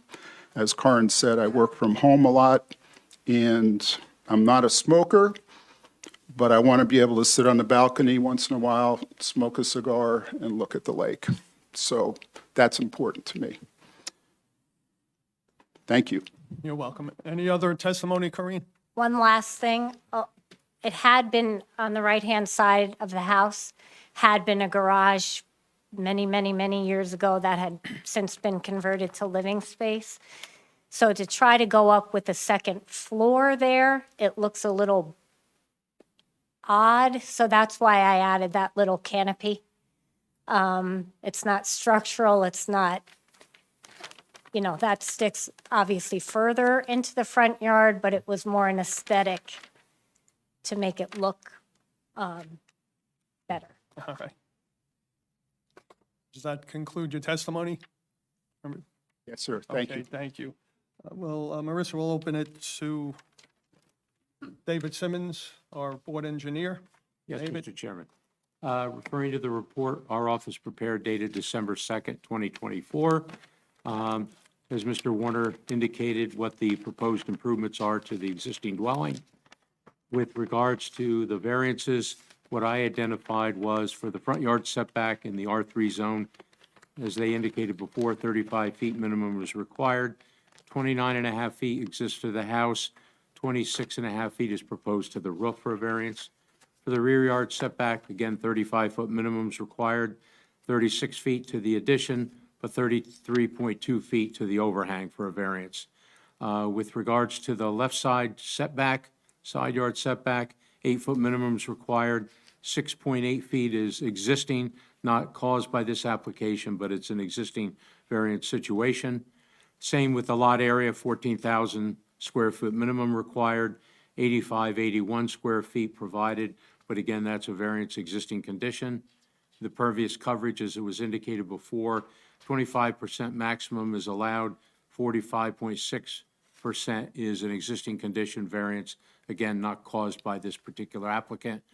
As Karen said, I work from home a lot, and I'm not a smoker, but I want to be able to sit on the balcony once in a while, smoke a cigar, and look at the lake. So that's important to me. Thank you. You're welcome. Any other testimony, Corinne? One last thing. It had been on the right-hand side of the house, had been a garage many, many, many years ago that had since been converted to living space. So to try to go up with a second floor there, it looks a little odd. So that's why I added that little canopy. It's not structural. It's not, that sticks obviously further into the front yard, but it was more an aesthetic to make it look better. Okay. Does that conclude your testimony? Yes, sir. Thank Okay, you. thank you. Well, Marissa will open it to David Simmons, our board engineer. Yes, David? Mr. Chairman. Referring to the report, our office prepared dated December 2nd, 2024. As Mr. Warner indicated, what the proposed improvements are to the existing dwelling. With regards to the variances, what I identified was for the front yard setback in the R3 zone, as they indicated before, 35 feet minimum was required. 29.5 feet exists to the house. 26.5 feet is proposed to the roof for a variance. For the rear yard setback, again, 35-foot minimum is required. 36 feet to the addition, but 33.2 feet to the overhang for a variance. With regards to the left side setback, side yard setback, 8-foot minimum is required. 6.8 feet is existing, not caused by this application, but it's an existing variance situation. Same with the lot area, 14,000 square foot minimum required, 81 square feet provided, but again, that's a variance existing condition. The pervious coverage, as it was indicated before, 25% maximum is allowed, 45.6% is an existing condition variance, again, not caused by this particular applicant.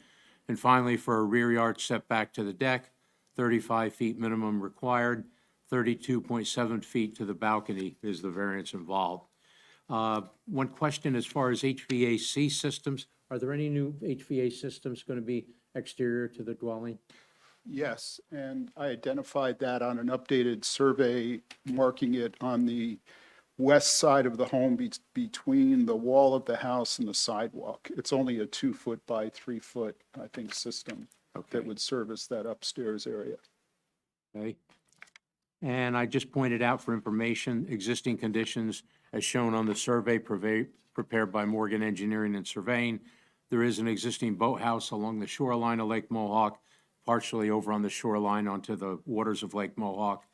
And finally, for a rear yard setback to the deck, 35 feet minimum required, 32.7 feet to the balcony is the variance involved. One question as far as HVAC systems, are there any new HVAC systems going to be exterior to the dwelling? Yes, and I identified that on an updated survey, marking it on the west side of the home between the wall of the house and the sidewalk. It's only a 2-foot by 3-foot, I think, system that would service that upstairs area. Okay. And I just pointed out for information, existing conditions as shown on the survey prepared by Morgan Engineering and Surveying. There is an existing boathouse along the shoreline of Lake Mohawk, partially over on the shoreline onto the waters of Lake Mohawk,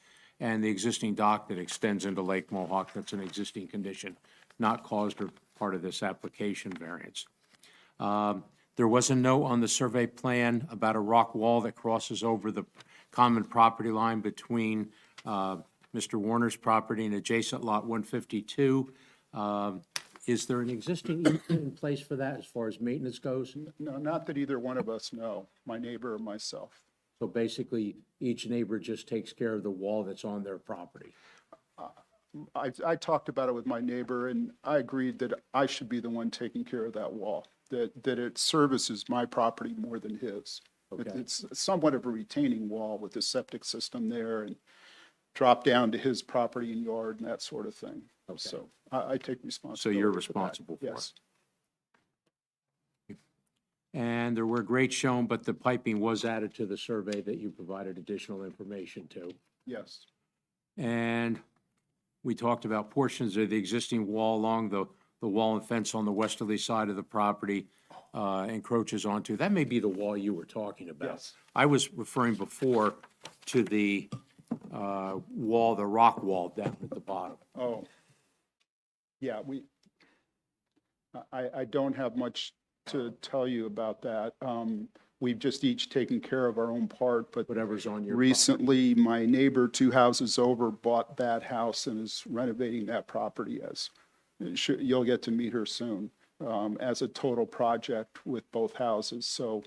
and the existing dock that extends into Lake Mohawk. That's an existing condition, not caused or part of this application variance. There was a note on the survey plan about a rock wall that crosses over the common property line between Mr. Warner's property and adjacent lot 152. Is there an existing easement in place for that as far as maintenance goes? No, not that either one of us know, my neighbor or myself. So basically, each neighbor just takes care of the wall that's on their property. I talked about it with my neighbor, and I agreed that I should be the one taking care of that wall. that it services my property more than his. It's somewhat of a retaining wall with the septic system there and drop down to his property and yard and that sort of thing. So I take responsibility. you're for that. responsible for it. Yes, And there were grades shown, but the piping was added to the survey that you provided additional information to. yes, And we talked about portions of the existing wall along the wall and fence on the westerly side of the property encroaches onto, that may be the wall you were talking about. Yes. I was referring before to the wall, the rock wall down at the bottom. oh. Yeah, I don't have much to tell you about that. We've just each taken care of our own part, but Whatever's on your. recently, my neighbor 2 houses over bought that house and is renovating that property as, you'll get to meet her soon, as a total project with both houses. So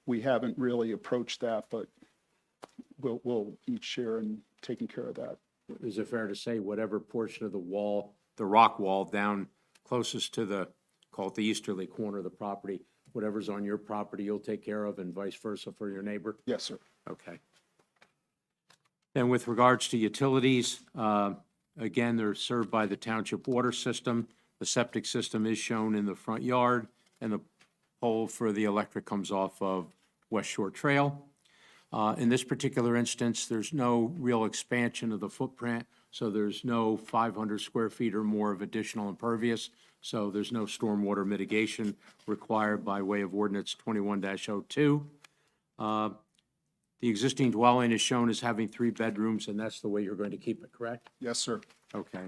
we haven't really approached that, but we'll each share in taking care of that. Is it fair to say whatever portion of the wall, the rock wall down closest to the, call it the easterly corner of the property, whatever's on your property, you'll take care of and vice versa for your neighbor? Yes, sir. Okay. And with regards to utilities, again, they're served by the township water system. The septic system is shown in the front yard, and the pole for the electric comes off of West Shore Trail. In this particular instance, there's no real expansion of the footprint, so there's no 500 square feet or more of additional impervious, so there's no stormwater mitigation required by way of ordinance 21-02. The existing dwelling is shown as having 3 bedrooms, and that's the way you're going to keep it, correct? Yes, sir. Okay.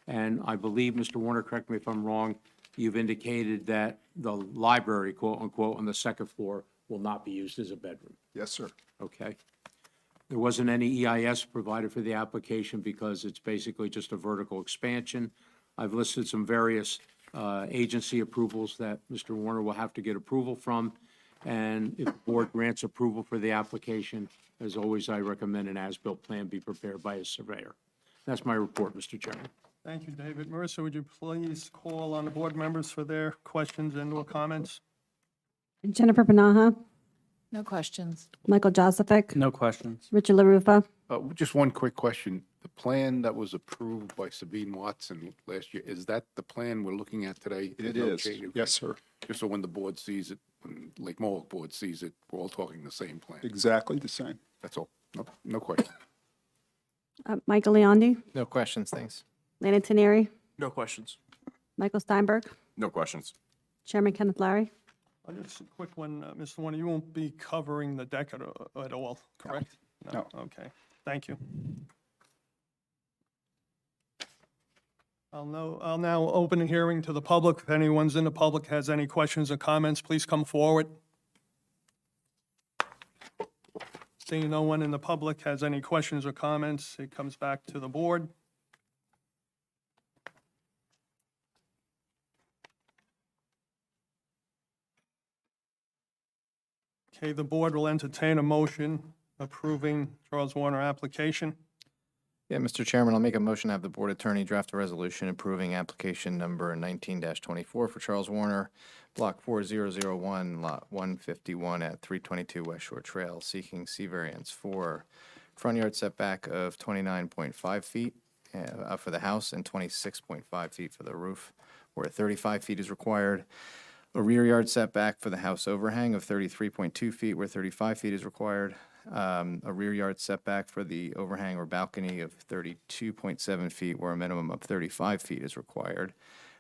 And I believe, Mr. Warner, correct me if I'm wrong, you've indicated that the library, quote-unquote, on the second floor will not be used as a bedroom. Yes, sir. Okay. There wasn't any EIS provided for the application because it's basically just a vertical expansion. I've listed some various agency approvals that Mr. Warner will have to get approval from. And if the board grants approval for the application, as always, I recommend an as-built plan be prepared by a surveyor. That's my report, Mr. Chairman. Thank you, David. Marissa, would you please call on the board members for their questions and/or comments? Jennifer Banaha, No questions. Michael Joseph, No questions. Richard LaRufa. Just one quick question. The plan that was approved by Sabine Watson last year, is that the plan we're looking at today? It There's no is. change? Yes, sir. Just so when the board sees it, when Lake Mohawk board sees it, we're all talking the same plan. Exactly the same. That's all. No question. Michael Leondi, No questions, thanks. Lana Teneri, No questions. Michael Steinberg, No questions. Chairman Kenneth Larry. Just a quick one, Mr. Warner, you won't be covering the deck at all, correct? No. Okay, thank you. I'll now open a hearing to the public. If anyone's in the public has any questions or comments, please come forward. Seeing no one in the public has any questions or comments, it comes back to the board. Okay, the board will entertain a motion approving Charles Warner application. Yeah, Mr. Chairman, I'll make a motion to have the board attorney draft a resolution approving application number 19-24 for Charles Warner, Block 4001, Lot 151 at 322 West Shore Trail, seeking C variance for front yard setback of 29.5 feet for the house and 26.5 feet for the roof, where 35 feet is required. A rear yard setback for the house overhang of 33.2 feet, where 35 feet is required. A rear yard setback for the overhang or balcony of 32.7 feet, where a minimum of 35 feet is required.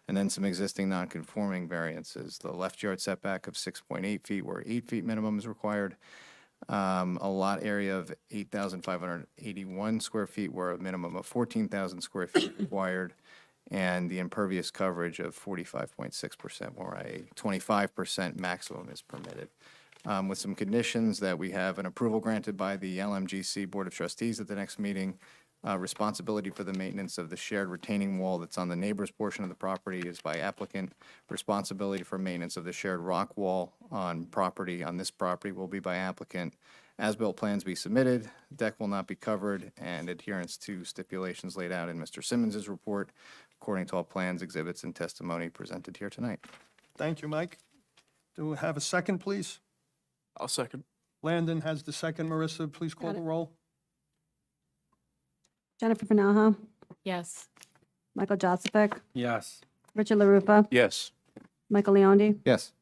And then some existing non-conforming variances. The left yard setback of 6.8 feet, where 8 feet minimum is required. A lot area of 8,581 square feet, where a minimum of 14,000 square feet required. And the impervious coverage of 45.6%, where a 25% maximum is permitted. With some conditions that we have an approval granted by the LMGC Board of Trustees at the next meeting. Responsibility for the maintenance of the shared retaining wall that's on the neighbor's portion of the property is by applicant. Responsibility for maintenance of the shared rock wall on this property will be by applicant. As-built plans be submitted, deck will not be covered, and adherence to stipulations laid out in Mr. Simmons's report, according to all plans, exhibits, and testimony presented here tonight. Thank you, Mike. Do we have a second, please? I'll second. Landon has the second. Marissa, please call Got the it. roll. Jennifer Bernal, Yes. Michael Joseph, Yes. Richard LaRupa, Yes. Michael Leondi, Yes.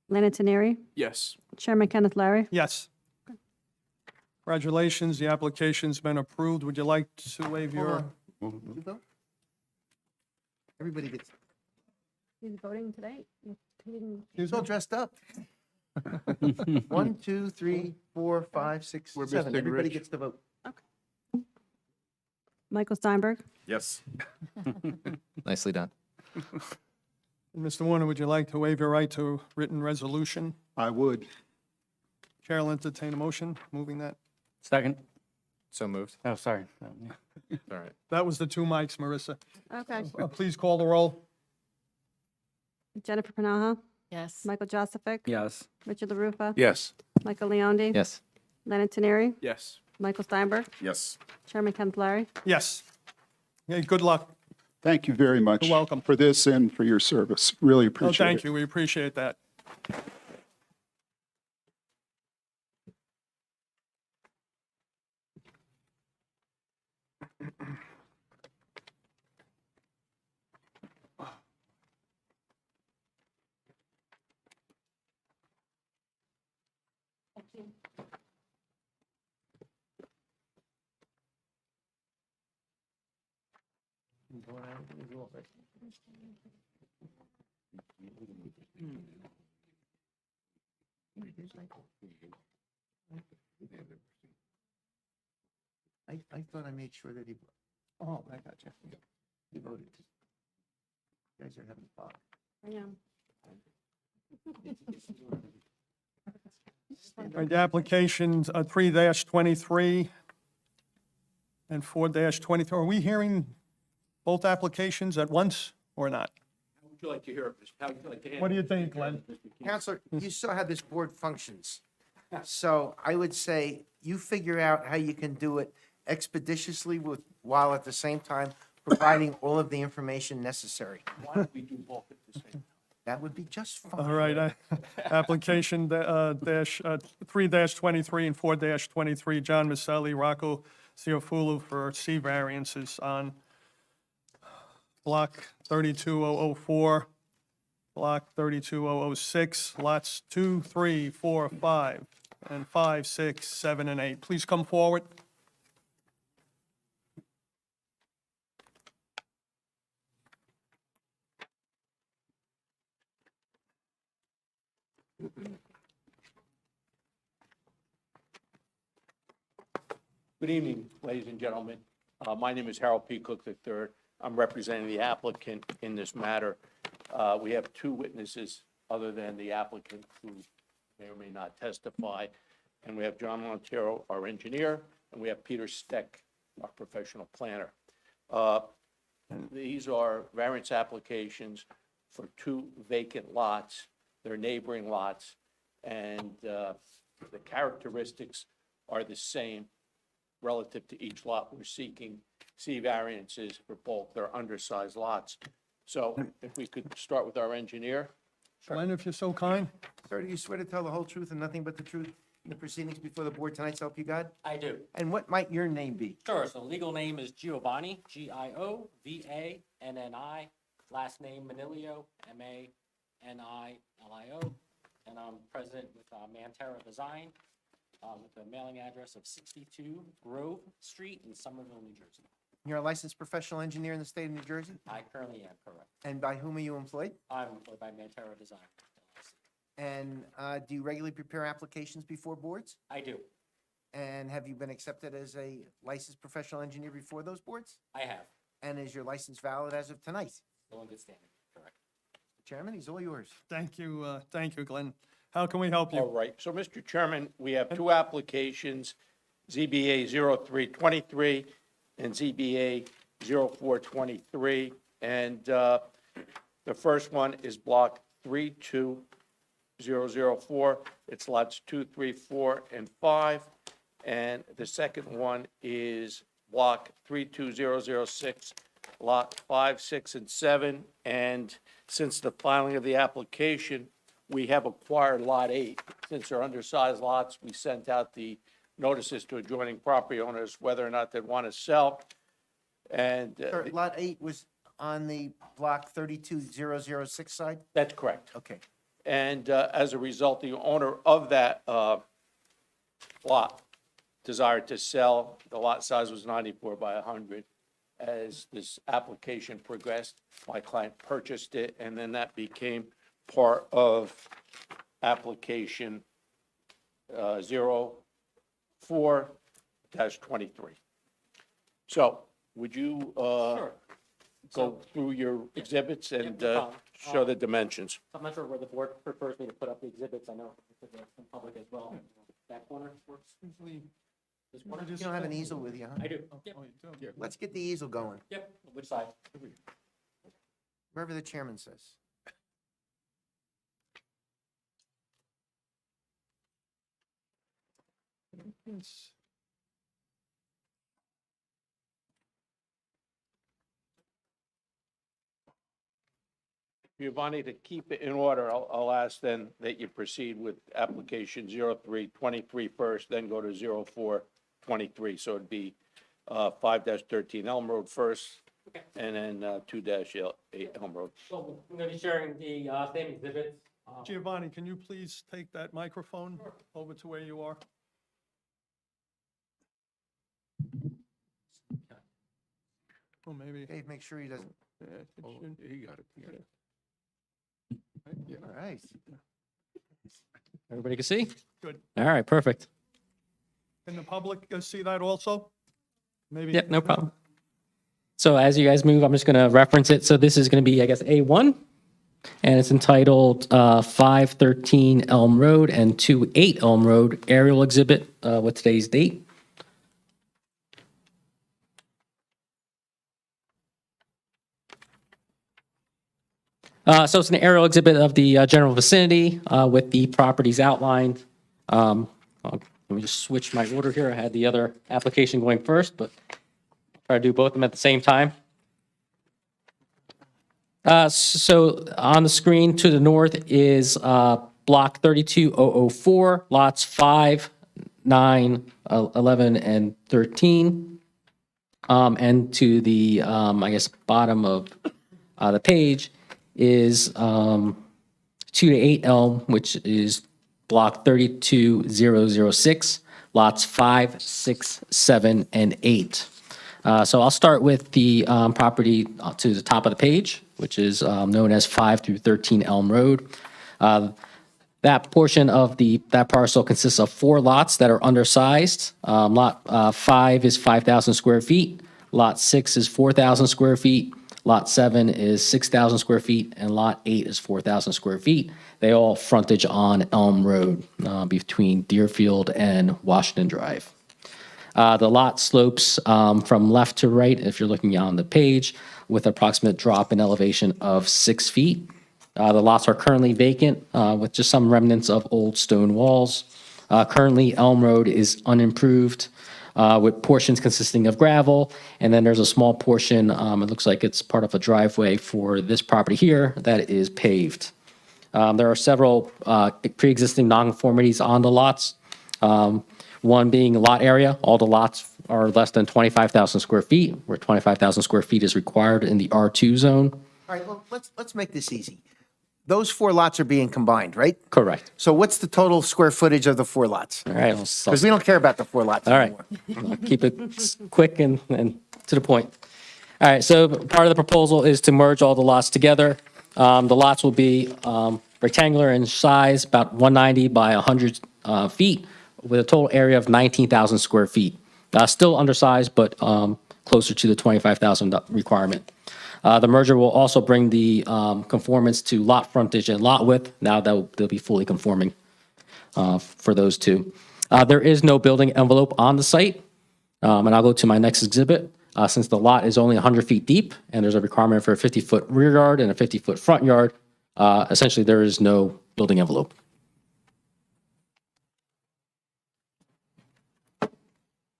Lana Teneri, Yes. Chairman Kenneth Larry. Yes. Congratulations, the application's been approved. Would you like to waive Hold your? on. You vote? Everybody gets, He's voting today? he's all dressed up. 1, 2, 3, 4, 5, 6, We're 7. Mr. Everybody Rich. gets to vote. Michael Steinberg, Yes. Nicely done. Mr. Warner, would you like to waive your right to written resolution? I would. Chair will entertain a motion, moving that. Second. So moved. Oh, sorry. All right. That was the two mics, Marissa. okay. Please call the roll. Jennifer Bernal, Yes. Michael Joseph, Yes. Richard LaRupa, Yes. Michael Leondi, Yes. Lana Teneri, Yes. Michael Steinberg, Yes. Chairman Kenneth Larry. Yes. Okay, good luck. Thank you very much. You're welcome. For this and for your service. Really Oh, appreciate it. thank you, we appreciate that. I thought I made sure that he, oh, I got you. He voted. You guys are having fun. I am. All right, the applications, 3-23 and 4-23. Are we hearing both applications at once or not? How would you like to hear it? How would you like to handle it? What do you think, Glenn? Counselor, you saw how this board functions. So I would say you figure out how you can do it expeditiously while at the same time providing all of the information necessary. Why don't we do both at the same time? That would be just fine. All right, application 3-23 and 4-23, John Maselli, Rocco Ciofulu for C variances on block 32004, block 32006, lots 2, 3, 4, 5, and 5, 6, 7, and 8. Please come forward. Good evening, ladies and gentlemen. My name is Harold P. Cook III. I'm representing the applicant in this matter. We have two witnesses other than the applicant who may or may not testify. And we have John Montero, our engineer, and we have Peter Steck, our professional planner. These are variance applications for two vacant lots. They're neighboring lots, and the characteristics are the same relative to each lot. We're seeking C variances for both. They're undersized lots. So if we could start with our engineer. Glenn, if you're so kind. Sir, do you swear to tell the whole truth and nothing but the truth in the proceedings before the board tonight, so help you God? I do. And what might your name be? Sure, so legal name is Giovanni, Giovanni, last name Manilio, Manilio, and I'm president with Mantera Design, with a mailing address of 62 Grove Street in Somerville, New Jersey. You're a licensed professional engineer in the state of New Jersey? I currently am, correct. And by whom are you employed? I'm employed by Mantera Design. LLC. And do you regularly prepare applications before boards? I do. And have you been accepted as a licensed professional engineer before those boards? I have. And is your license valid as of tonight? Still in good standing, correct. Chairman, he's all yours. Thank you, Glenn. How can we help All you? right, so Mr. Chairman, we have two applications, ZBA 0323 and ZBA 0423. And the first one is block 32004. It's lots 2, 3, 4, and 5. And the second one is block 32006, lot 5, 6, and 7. And since the filing of the application, we have acquired Lot 8. Since they're undersized lots, we sent out the notices to adjoining property owners whether or not they want to sell. And Sir, Lot 8 was on the block 32006 side? that's correct. Okay. And as a result, the owner of that lot desired to sell. The lot size was 94 by 100. As this application progressed, my client purchased it, and then that became part of application 04-23. So would you go through your exhibits and no problem. show the dimensions? I'm not sure where the board prefers me to put up the exhibits. I know it's in public as well. That corner works. This corner? You don't have an easel with you, huh? I do. Yep. Let's get the easel going, Yep. Which side? wherever the chairman says. Giovanni, to keep it in order, I'll ask then that you proceed with application 03-23 first, then go to 04-23. So it'd be 5-13 Elm Road first, and then 2-8 Elm Road. So I'm going to be sharing the same exhibits. Giovanni, can you please take that microphone over to where you are? Oh, maybe. Dave, make sure he doesn't, Yeah, it Oh, should- he got it. Yeah. all right. Everybody can see? Good. All right, perfect. Can the public see that also? Maybe. Yep, no problem. So as you guys move, I'm just going to reference it. So this is going to be, I guess, A1, and it's entitled 513 Elm Road and 28 Elm Road aerial exhibit with today's date. So it's an aerial exhibit of the general vicinity with the properties outlined. Let me just switch my order here. I had the other application going first, but try to do both of them at the same time. So on the screen to the north is block 32004, lots 5, 9, 11, and 13. And to the, I guess, bottom of the page is 2-8 Elm, which is block 32006, lots 5, 6, 7, and 8. So I'll start with the property to the top of the page, which is known as 5-13 Elm Road. That portion of that parcel consists of 4 lots that are undersized. Lot 5 is 5,000 square feet. Lot 6 is 4,000 square feet. Lot 7 is 6,000 square feet, and Lot 8 is 4,000 square feet. They all frontage on Elm Road between Deerfield and Washington Drive. The lot slopes from left to right, if you're looking on the page, with approximate drop in elevation of 6 feet. The lots are currently vacant with just some remnants of old stone walls. Currently, Elm Road is unimproved with portions consisting of gravel, and then there's a small portion, it looks like it's part of a driveway for this property here, that is paved. There are several pre-existing nonconformities on the lots. One being lot area. All the lots are less than 25,000 square feet, where 25,000 square feet is required in the R2 zone. All right, well, let's make this easy. Those 4 lots are being combined, right? Correct. So what's the total square footage of the 4 lots? All right. Because we don't care about the 4 lots All right. anymore. I'll keep it quick and to the point. All right, so part of the proposal is to merge all the lots together. The lots will be rectangular in size, about 190 by 100 feet, with a total area of 19,000 square feet. Still undersized, but closer to the 25,000 requirement. The merger will also bring the conformance to lot frontage and lot width. Now they'll be fully conforming for those two. There is no building envelope on the site. And I'll go to my next exhibit. Since the lot is only 100 feet deep and there's a requirement for a 50-foot rear yard and a 50-foot front yard, essentially there is no building envelope.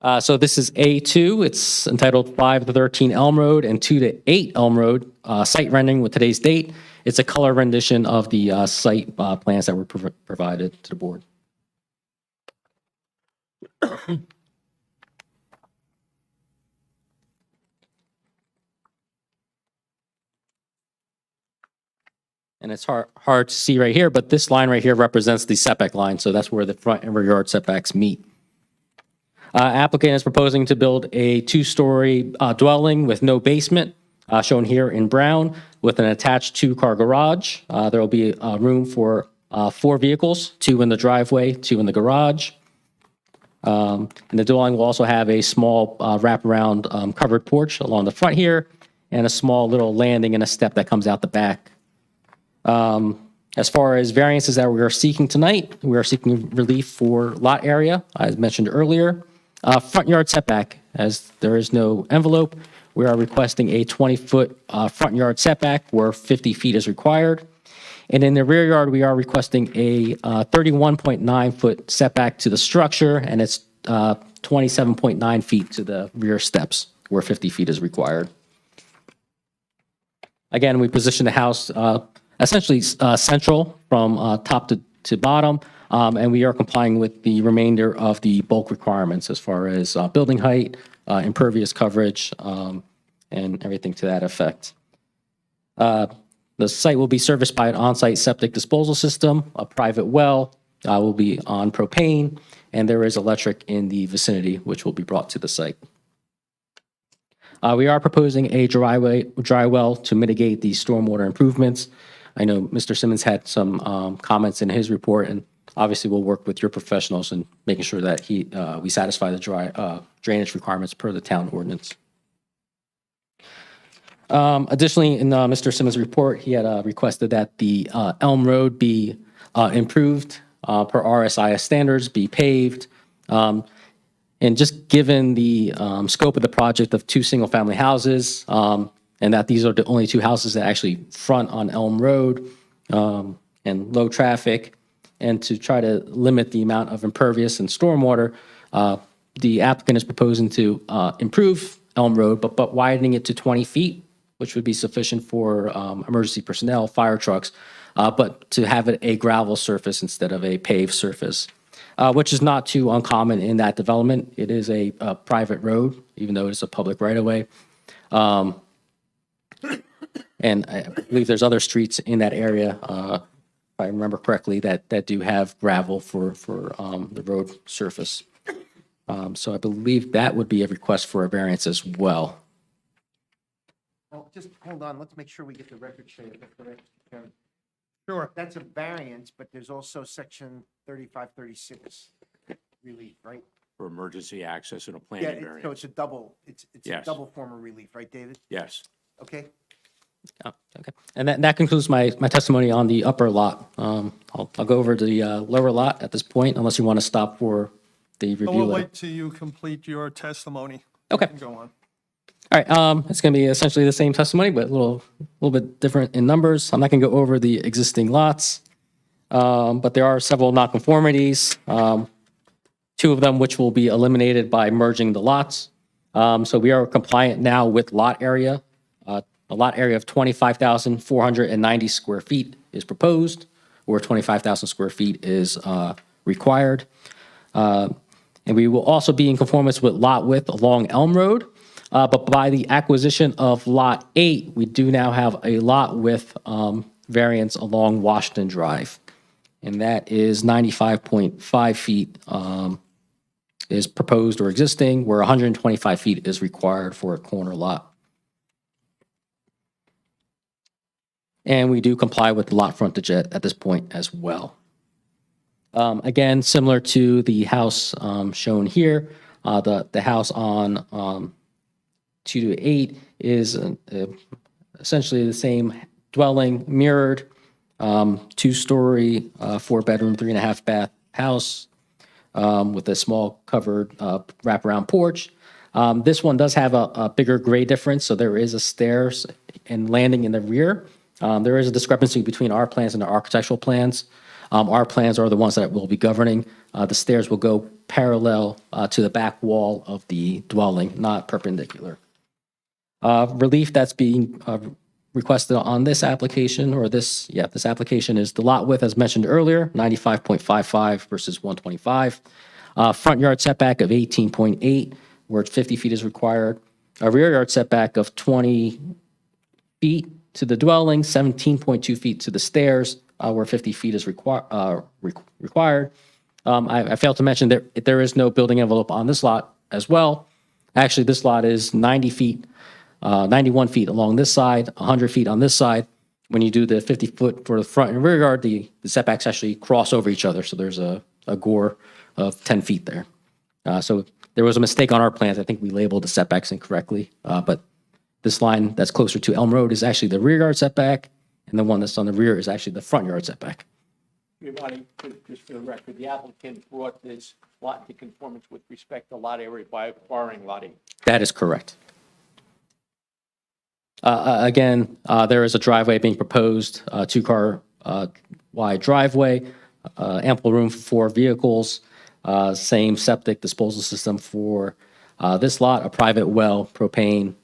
So this is A2. It's entitled 5 to 13 Elm Road and 2 to 8 Elm Road, site rendering with today's date. It's a color rendition of the site plans that were provided to the board. And it's hard to see right here, but this line right here represents the setback line, so that's where the front and rear yard setbacks meet. Applicant is proposing to build a 2-story dwelling with no basement, shown here in brown, with an attached 2-car garage. There will be room for 4 vehicles, 2 in the driveway, 2 in the garage. And the dwelling will also have a small wraparound covered porch along the front here, and a small little landing and a step that comes out the back. As far as variances that we are seeking tonight, we are seeking relief for lot area, as mentioned earlier. Front yard setback, as there is no envelope, we are requesting a 20-foot front yard setback where 50 feet is required. And in the rear yard, we are requesting a 31.9-foot setback to the structure, and it's 27.9 feet to the rear steps where 50 feet is required. Again, we position the house essentially central from top to bottom, and we are complying with the remainder of the bulk requirements as far as building height, impervious coverage, and everything to that effect. The site will be serviced by an on-site septic disposal system. A private well will be on propane, and there is electric in the vicinity, which will be brought to the site. We are proposing a dry well to mitigate the stormwater improvements. I know Mr. Simmons had some comments in his report, and obviously we'll work with your professionals in making sure that we satisfy the drainage requirements per the town ordinance. Additionally, in Mr. Simmons' report, he had requested that the Elm Road be improved per RSIS standards, be paved. And just given the scope of the project of 2 single-family houses, and that these are the only 2 houses that actually front on Elm Road, and low traffic, and to try to limit the amount of impervious and stormwater, the applicant is proposing to improve Elm Road, but widening it to 20 feet, which would be sufficient for emergency personnel, fire trucks, but to have it a gravel surface instead of a paved surface, which is not too uncommon in that development. It is a private road, even though it's a public right-of-way. And I believe there's other streets in that area, if I remember correctly, that do have gravel for the road surface. So I believe that would be a request for a variance as well. Well, just hold on, let's make sure we get the record straight. Is that correct, Karen? Sure. That's a variance, but there's also section 3536 relief, right? For emergency access and a Yeah, planning so variance. it's a double, it's a Yes. double form of relief, right, David? Yes. Okay, Oh, okay. And that concludes my testimony on the upper lot. I'll go over to the lower lot at this point, unless you want to stop for the So we'll review. wait till you complete your testimony. Okay. And go on. All right, it's going to be essentially the same testimony, but a little bit different in numbers. I'm not going to go over the existing lots, but there are several nonconformities, 2 of them which will be eliminated by merging the lots. So we are compliant now with lot area. A lot area of 25,490 square feet is proposed, or 25,000 square feet is required. And we will also be in conformance with lot width along Elm Road. But by the acquisition of Lot 8, we do now have a lot width variance along Washington Drive. And that is 95.5 feet is proposed or existing, where 125 feet is required for a corner lot. And we do comply with the lot frontage at this point as well. Again, similar to the house shown here, the house on 2 to 8 is essentially the same dwelling, mirrored, 2-story, 4-bedroom, 3.5 bath house with a small covered wraparound porch. This one does have a bigger grade difference, so there is a stairs and landing in the rear. There is a discrepancy between our plans and the architectural plans. Our plans are the ones that will be governing. The stairs will go parallel to the back wall of the dwelling, not perpendicular. Relief that's being requested on this application, or this application is the lot width, as mentioned earlier, 95.55 versus 125. Front yard setback of 18.8, where 50 feet is required. A rear yard setback of 20 feet to the dwelling, 17.2 feet to the stairs, where 50 feet is required. I failed to mention that there is no building envelope on this lot as well. Actually, this lot is 90 feet, 91 feet along this side, 100 feet on this side. When you do the 50-foot for the front and rear yard, the setbacks actually cross over each other, so there's a gore of 10 feet there. So there was a mistake on our plans. I think we labeled the setbacks incorrectly, but this line that's closer to Elm Road is actually the rear yard setback, and the one that's on the rear is actually the front yard setback. Giovanni, just for the record, the applicant brought this lot into conformance with respect to lot area by acquiring lot 8. That is correct. Again, there is a driveway being proposed, two-car wide driveway, ample room for 4 vehicles, same septic disposal system for this lot, a private well, propane,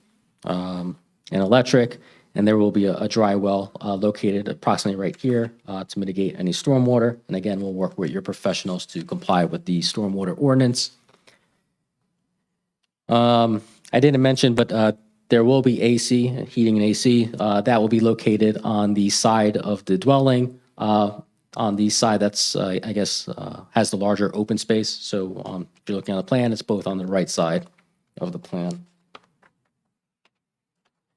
and electric, and there will be a dry well located approximately right here to mitigate any stormwater. And again, we'll work with your professionals to comply with the stormwater ordinance. I didn't mention, but there will be AC, heating and AC. That will be located on the side of the dwelling, on the side that's, I guess, has the larger open space. So if you're looking at the plan, it's both on the right side of the plan.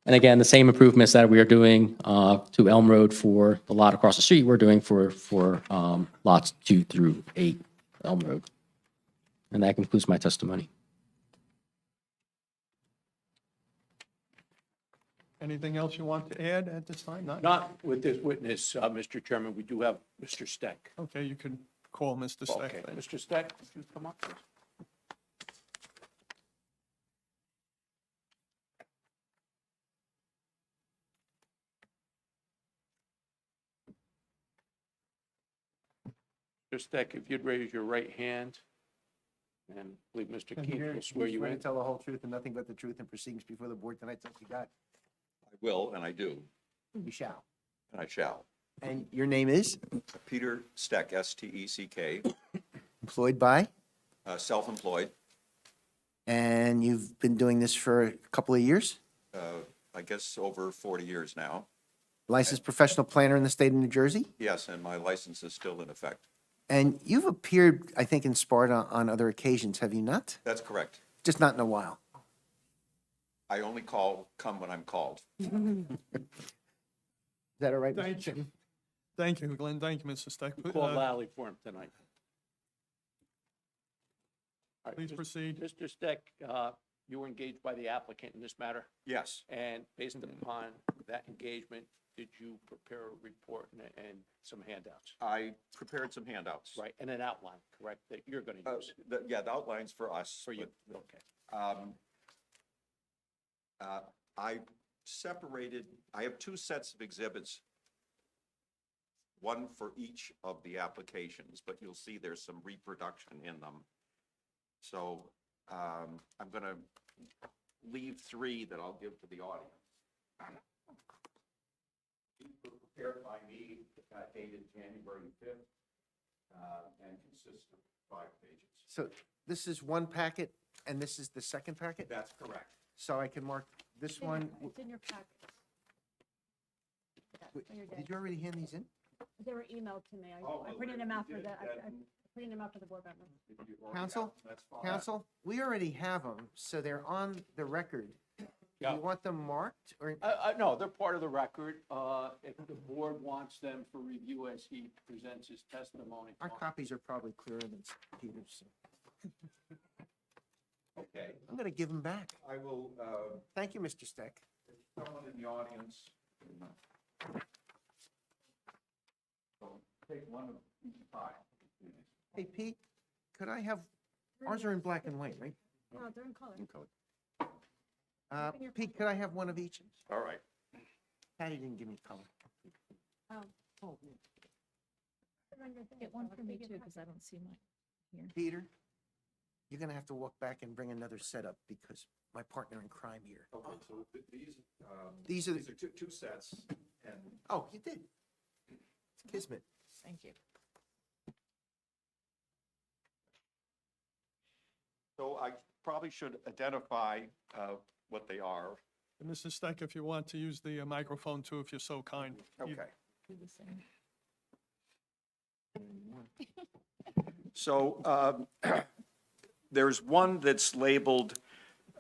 And again, the same improvements that we are doing to Elm Road for the lot across the street, we're doing for lots 2 through 8 Elm Road. And that concludes my testimony. Anything else you want to add at this time? Not with this witness, Mr. Chairman. We do have Mr. Steck. Okay, you can call Mr. Steck Okay, then. Mr. Steck, if you come up, please. Mr. Steck, if you'd raise your right hand, and I believe Mr. And Keith you're- will swear you swear to in. tell the whole truth and nothing but the truth in proceedings before the board tonight, so you got, I will, and I do, you shall. and I shall. And your name is? Peter Steck, S-T-E-C-K, Employed by? self-employed, And you've been doing this for a couple of years? I guess over 40 years now. Licensed professional planner in the state of New Jersey? Yes, and my license is still in effect. And you've appeared, I think, in Sparta on other occasions, have you not? That's correct. Just not in a while. I only come when I'm called. Is that all right? Mr. Thank you. Chairman? Thank you, Glenn. Thank you, Mr. Steck. We called Lally for him tonight. All right, Please proceed. Mr. Steck, you were engaged by the applicant in this matter, Yes, and based upon that engagement, did you prepare a report and some handouts? I prepared some handouts. Right, and an outline, correct, that you're going to use Yeah, the outlines for us. for you? but, Okay. I separated, I have 2 sets of exhibits, one for each of the applications, but you'll see there's some reproduction in them. So I'm going to leave 3 that I'll give to the audience. These were prepared by me, dated January 5th, and consist of 5 pages. So this is one packet, and this is the second packet? That's correct. So I can mark this one. It's in your packet. Did you already hand these in? They were emailed to me. Oh, I printed them out for the, I printed them out for the board members. If you've already Counsel? got them, that's fine. Counsel, we already have them, so they're on the record. Do Yeah. you want them marked, or? No, they're part of the record. If the board wants them for review as he presents his testimony. Our copies are probably clearer than Peter's. So Okay, I'm going to give them back. I will, Thank you, Mr. Steck. someone in the audience. So take one of each pie. Hey, Pete, could I have, ours are in black and white, right? No, they're in color. Pete, could I have one of each? All right. Patty didn't give me color. Get one for me too, because I don't see mine here. Peter, You're gonna have to walk back and bring another setup because my partner in crime here. Okay, so These are, two sets, and oh, you did. It's Kismet. Thank you. so I probably should identify what they are. And Mrs. Steck, if you want to use the microphone too, if you're so kind. You- Okay. Do the same. So there's one that's labeled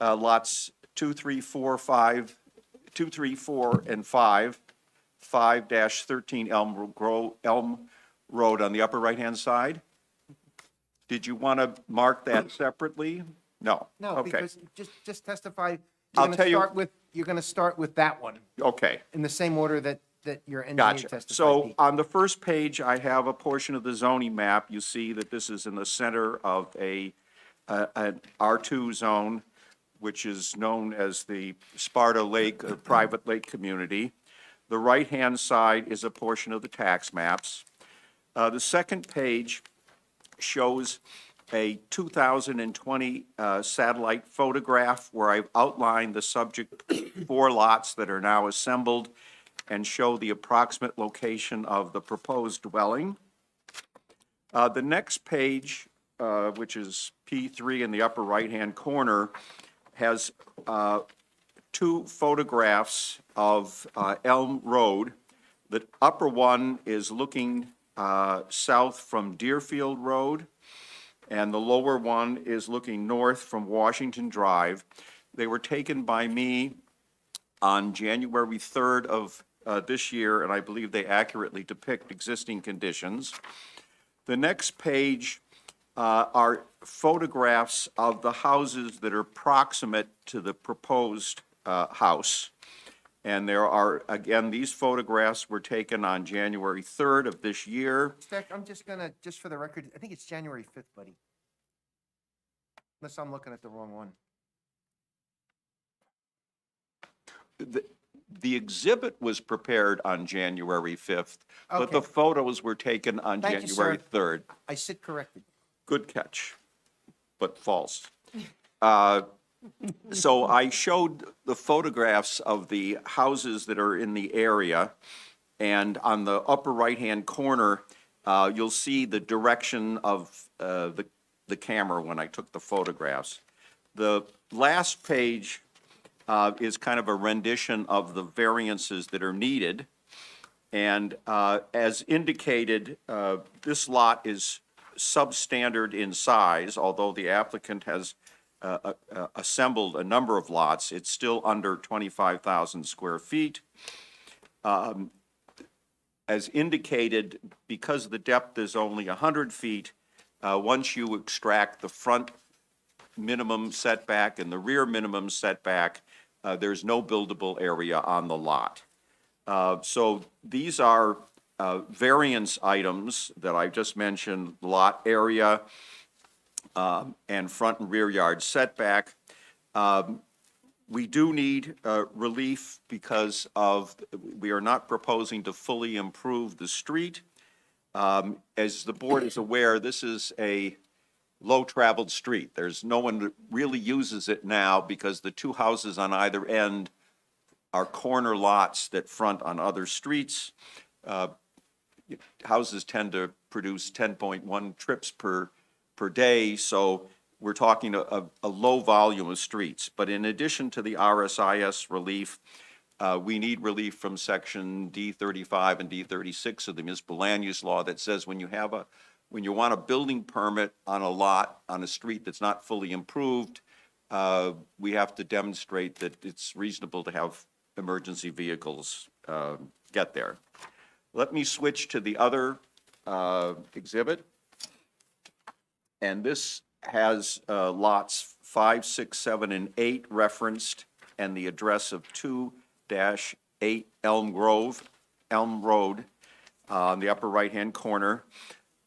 lots 2, 3, 4, 5, 2, 3, 4, and 5, 5-13 Elm Road on the upper right-hand side. Did you want to mark that separately? No? No, Okay. because just testify. I'll tell you- You're gonna start with that one Okay. in the same order that your engineer Gotcha. testified. So Pete. on the first page, I have a portion of the zoning map. You see that this is in the center of an R2 zone, which is known as the Sparta Lake Private Lake Community. The right-hand side is a portion of the tax maps. The second page shows a 2020 satellite photograph where I've outlined the subject 4 lots that are now assembled and show the approximate location of the proposed dwelling. The next page, which is P3 in the upper right-hand corner, has 2 photographs of Elm Road. The upper one is looking south from Deerfield Road, and the lower one is looking north from Washington Drive. They were taken by me on January 3rd of this year, and I believe they accurately depict existing conditions. The next page are photographs of the houses that are proximate to the proposed house. And there are, again, these photographs were taken on January 3rd of this year. Steck, I'm just gonna, just for the record, I think it's January 5th, buddy. Unless I'm looking at the wrong one. The exhibit was prepared on January 5th, but the Okay. photos were taken on Thank you, January sir. 3rd. I sit corrected. Good catch, but false. So I showed the photographs of the houses that are in the area, and on the upper right-hand corner, you'll see the direction of the camera when I took the photographs. The last page is kind of a rendition of the variances that are needed. And as indicated, this lot is substandard in size, although the applicant has assembled a number of lots. It's still under 25,000 square feet. As indicated, because the depth is only 100 feet, once you extract the front minimum setback and the rear minimum setback, there's no buildable area on the lot. So these are variance items that I just mentioned: lot area and front and rear yard setback. We do need relief because we are not proposing to fully improve the street. As the board is aware, this is a low-traveled street. There's no one that really uses it now because the 2 houses on either end are corner lots that front on other streets. Houses tend to produce 10.1 trips per day, so we're talking a low volume of streets. But in addition to the RSIS relief, we need relief from section D35 and D36 of the municipal land use law that says when you want a building permit on a lot, on a street that's not fully improved, we have to demonstrate that it's reasonable to have emergency vehicles get there. Let me switch to the other exhibit. And this has lots 5, 6, 7, and 8 referenced, and the address of 2-8 Elm Road on the upper right-hand corner.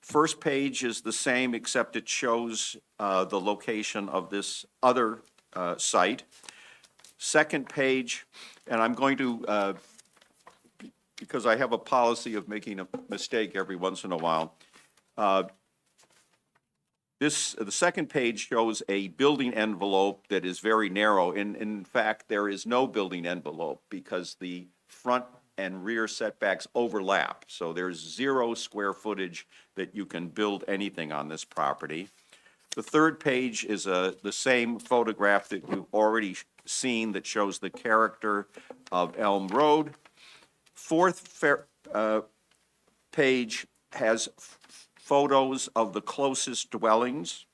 First page is the same, except it shows the location of this other site. Second page, and I'm going to, because I have a policy of making a mistake every once in a while, The second page shows a building envelope that is very narrow. In fact, there is no building envelope because the front and rear setbacks overlap. So there's 0 square footage that you can build anything on this property. The third page is the same photograph that you've already seen that shows the character of Elm Road. Fourth page has photos of the closest dwellings,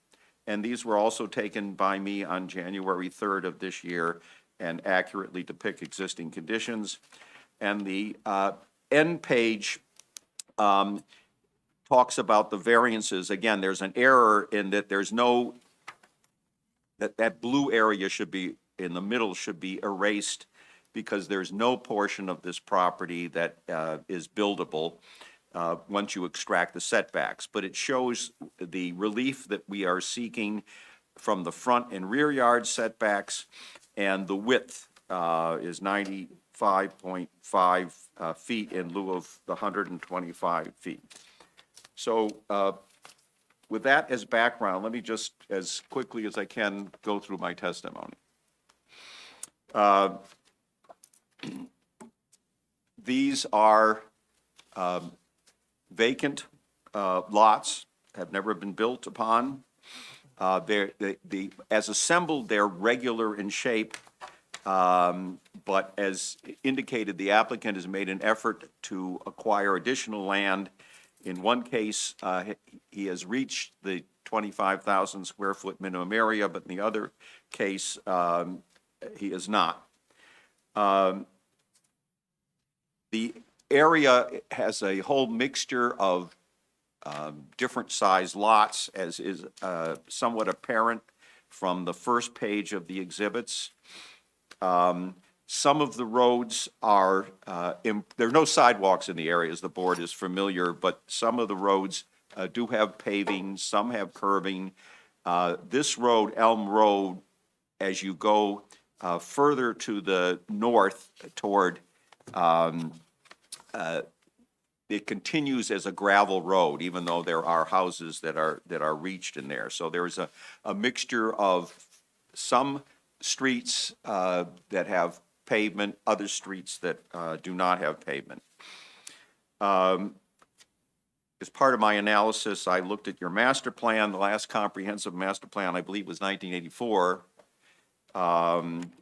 and these were also taken by me on January 3rd of this year and accurately depict existing conditions. And the end page talks about the variances. Again, there's an error in that there's no, that blue area should be, in the middle should be erased because there's no portion of this property that is buildable once you extract the setbacks. But it shows the relief that we are seeking from the front and rear yard setbacks, and the width is 95.5 feet in lieu of the 125 feet. So with that as background, let me just, as quickly as I can, go through my testimony. These are vacant lots, have never been built upon. As assembled, they're regular in shape, but as indicated, the applicant has made an effort to acquire additional land. In one case, he has reached the 25,000 square foot minimum area, but in the other case, he is not. The area has a whole mixture of different size lots, as is somewhat apparent from the first page of the exhibits. Some of the roads are, there are no sidewalks in the area, as the board is familiar, but some of the roads do have paving, some have curbing. This road, Elm Road, as you go further to the north toward, it continues as a gravel road, even though there are houses that are reached in there. So there's a mixture of some streets that have pavement, other streets that do not have pavement. As part of my analysis, I looked at your master plan. The last comprehensive master plan, I believe, was 1984.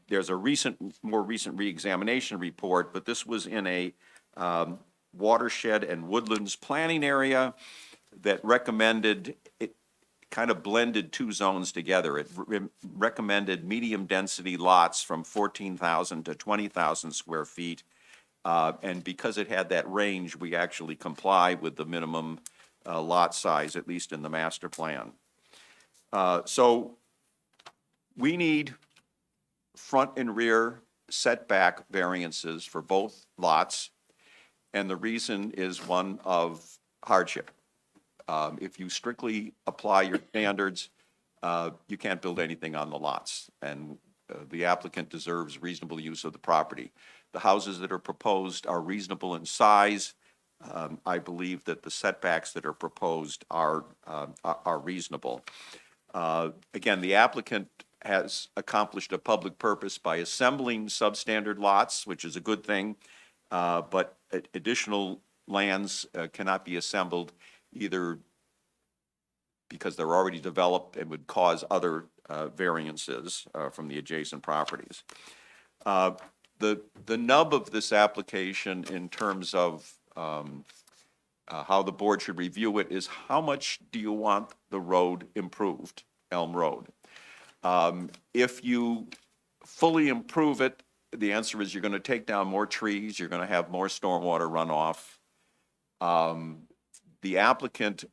There's a more recent reexamination report, but this was in a watershed and woodlands planning area that recommended, it kind of blended two zones together. It recommended medium-density lots from 14,000 to 20,000 square feet. And because it had that range, we actually comply with the minimum lot size, at least in the master plan. So we need front and rear setback variances for both lots, and the reason is one of hardship. If you strictly apply your standards, you can't build anything on the lots, and the applicant deserves reasonable use of the property. The houses that are proposed are reasonable in size. I believe that the setbacks that are proposed are reasonable. Again, the applicant has accomplished a public purpose by assembling substandard lots, which is a good thing, but additional lands cannot be assembled either because they're already developed and would cause other variances from the adjacent properties. The nub of this application in terms of how the board should review it is how much do you want the road improved, Elm Road? If you fully improve it, the answer is you're going to take down more trees, you're going to have more stormwater runoff. The applicant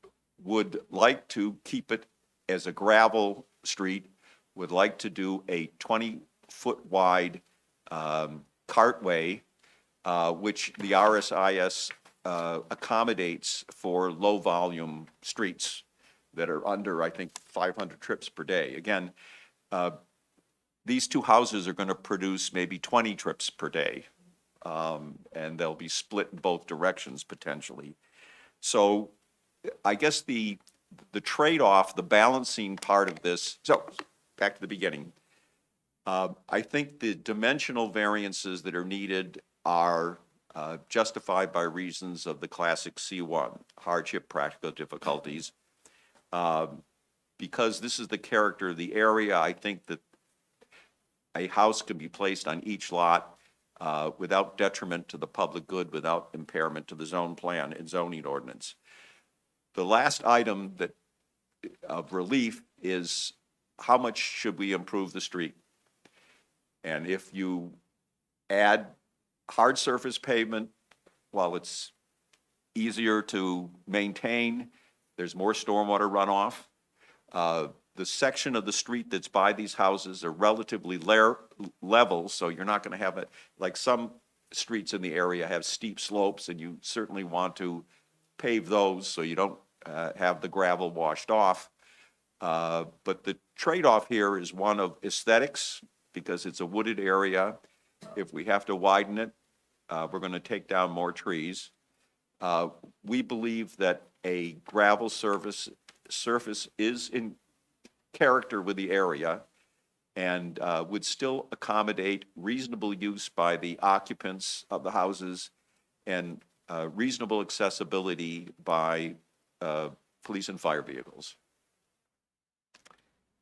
would like to keep it as a gravel street, would like to do a 20-foot wide cartway, which the RSIS accommodates for low-volume streets that are under, I think, 500 trips per day. Again, these two houses are going to produce maybe 20 trips per day, and they'll be split in both directions potentially. So I guess the the trade-off, the balancing part of this, so, back to the beginning. I think the dimensional variances that are needed are justified by reasons of the classic C1, hardship, practical difficulties. Because this is the character of the area, I think that a house can be placed on each lot without detriment to the public good, without impairment to the zone plan and zoning ordinance. The last item that, of relief is how much should we improve the street? And if you add hard surface pavement, while it's easier to maintain, there's more stormwater runoff. The section of the street that's by these houses are relatively level, so you're not going to have it, like some streets in the area have steep slopes, and you certainly want to pave those so you don't have the gravel washed off. But the trade-off here is one of aesthetics, because it's a wooded area. If we have to widen it, we're going to take down more trees. We believe that a gravel surface is in character with the area and would still accommodate reasonable use by the occupants of the houses and reasonable accessibility by police and fire vehicles.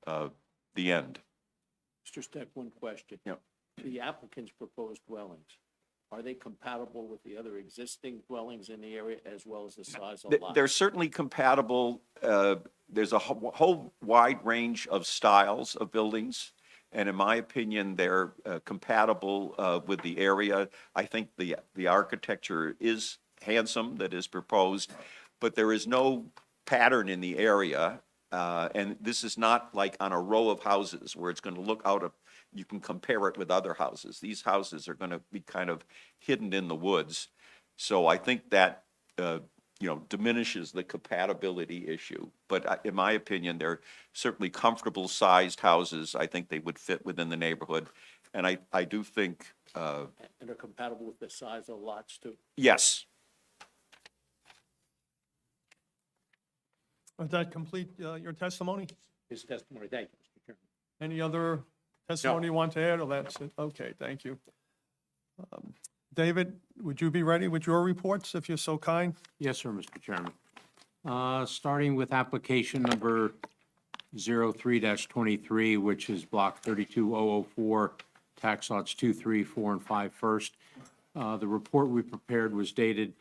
The end. Mr. Steck, one question. Yeah. The applicant's proposed dwellings, are they compatible with the other existing dwellings in the area as well as the size of the lot? They're certainly compatible. There's a whole wide range of styles of buildings, and in my opinion, they're compatible with the area. I think the architecture is handsome that is proposed, but there is no pattern in the area. And this is not like on a row of houses where it's going to look out of, you can compare it with other houses. These houses are going to be kind of hidden in the woods. So I think that, diminishes the compatibility issue. But in my opinion, they're certainly comfortable sized houses. I think they would fit within the neighborhood. And I do think, And they're compatible with the size of the lots too? yes. Does that complete your testimony? His testimony, thank you, Mr. Chairman. Any other testimony you want to add, or that's it? Okay, thank you. David, would you be ready with your reports, if you're so kind? Yes, sir, Mr. Chairman. Starting with application number 03-23, which is block 32004, tax lots 2, 3, 4, and 5 first. The report we prepared was dated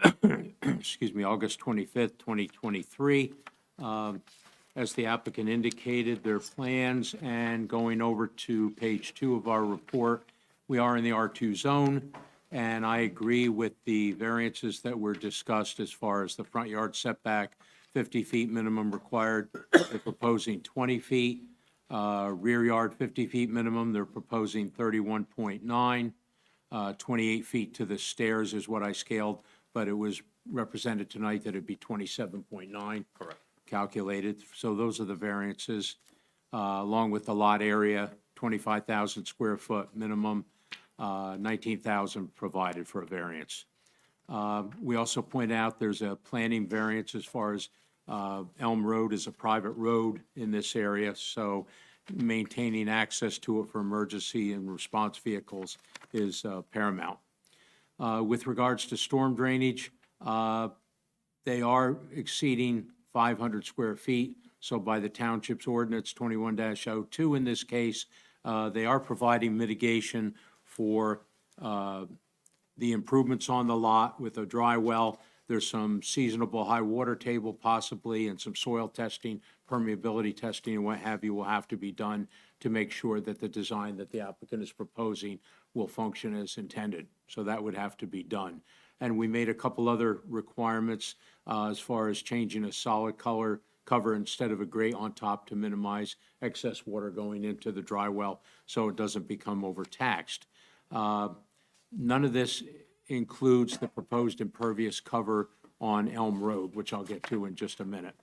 August 25th, 2023. As the applicant indicated, their plans, and going over to page 2 of our report, we are in the R2 zone, and I agree with the variances that were discussed as far as the front yard setback, 50 feet minimum required. They're proposing 20 feet. Rear yard, 50 feet minimum. They're proposing 31.9. 28 feet to the stairs is what I scaled, but it was represented tonight that it'd be 27.9. Correct. Calculated. So those are the variances, along with the lot area, 25,000 square foot minimum, 19,000 provided for a variance. We also point out there's a planning variance as far as Elm Road is a private road in this area, so maintaining access to it for emergency and response vehicles is paramount. With regards to storm drainage, they are exceeding 500 square feet. So by the township's ordinance 21-02 in this case, they are providing mitigation for the improvements on the lot with a dry well. There's some seasonable high water table possibly, and some soil testing, permeability testing, and what have you will have to be done to make sure that the design that the applicant is proposing will function as intended. So that would have to be done. And we made a couple other requirements as far as changing a solid color cover instead of a gray on top to minimize excess water going into the dry well so it doesn't become overtaxed. None of this includes the proposed impervious cover on Elm Road, which I'll get to in just a minute.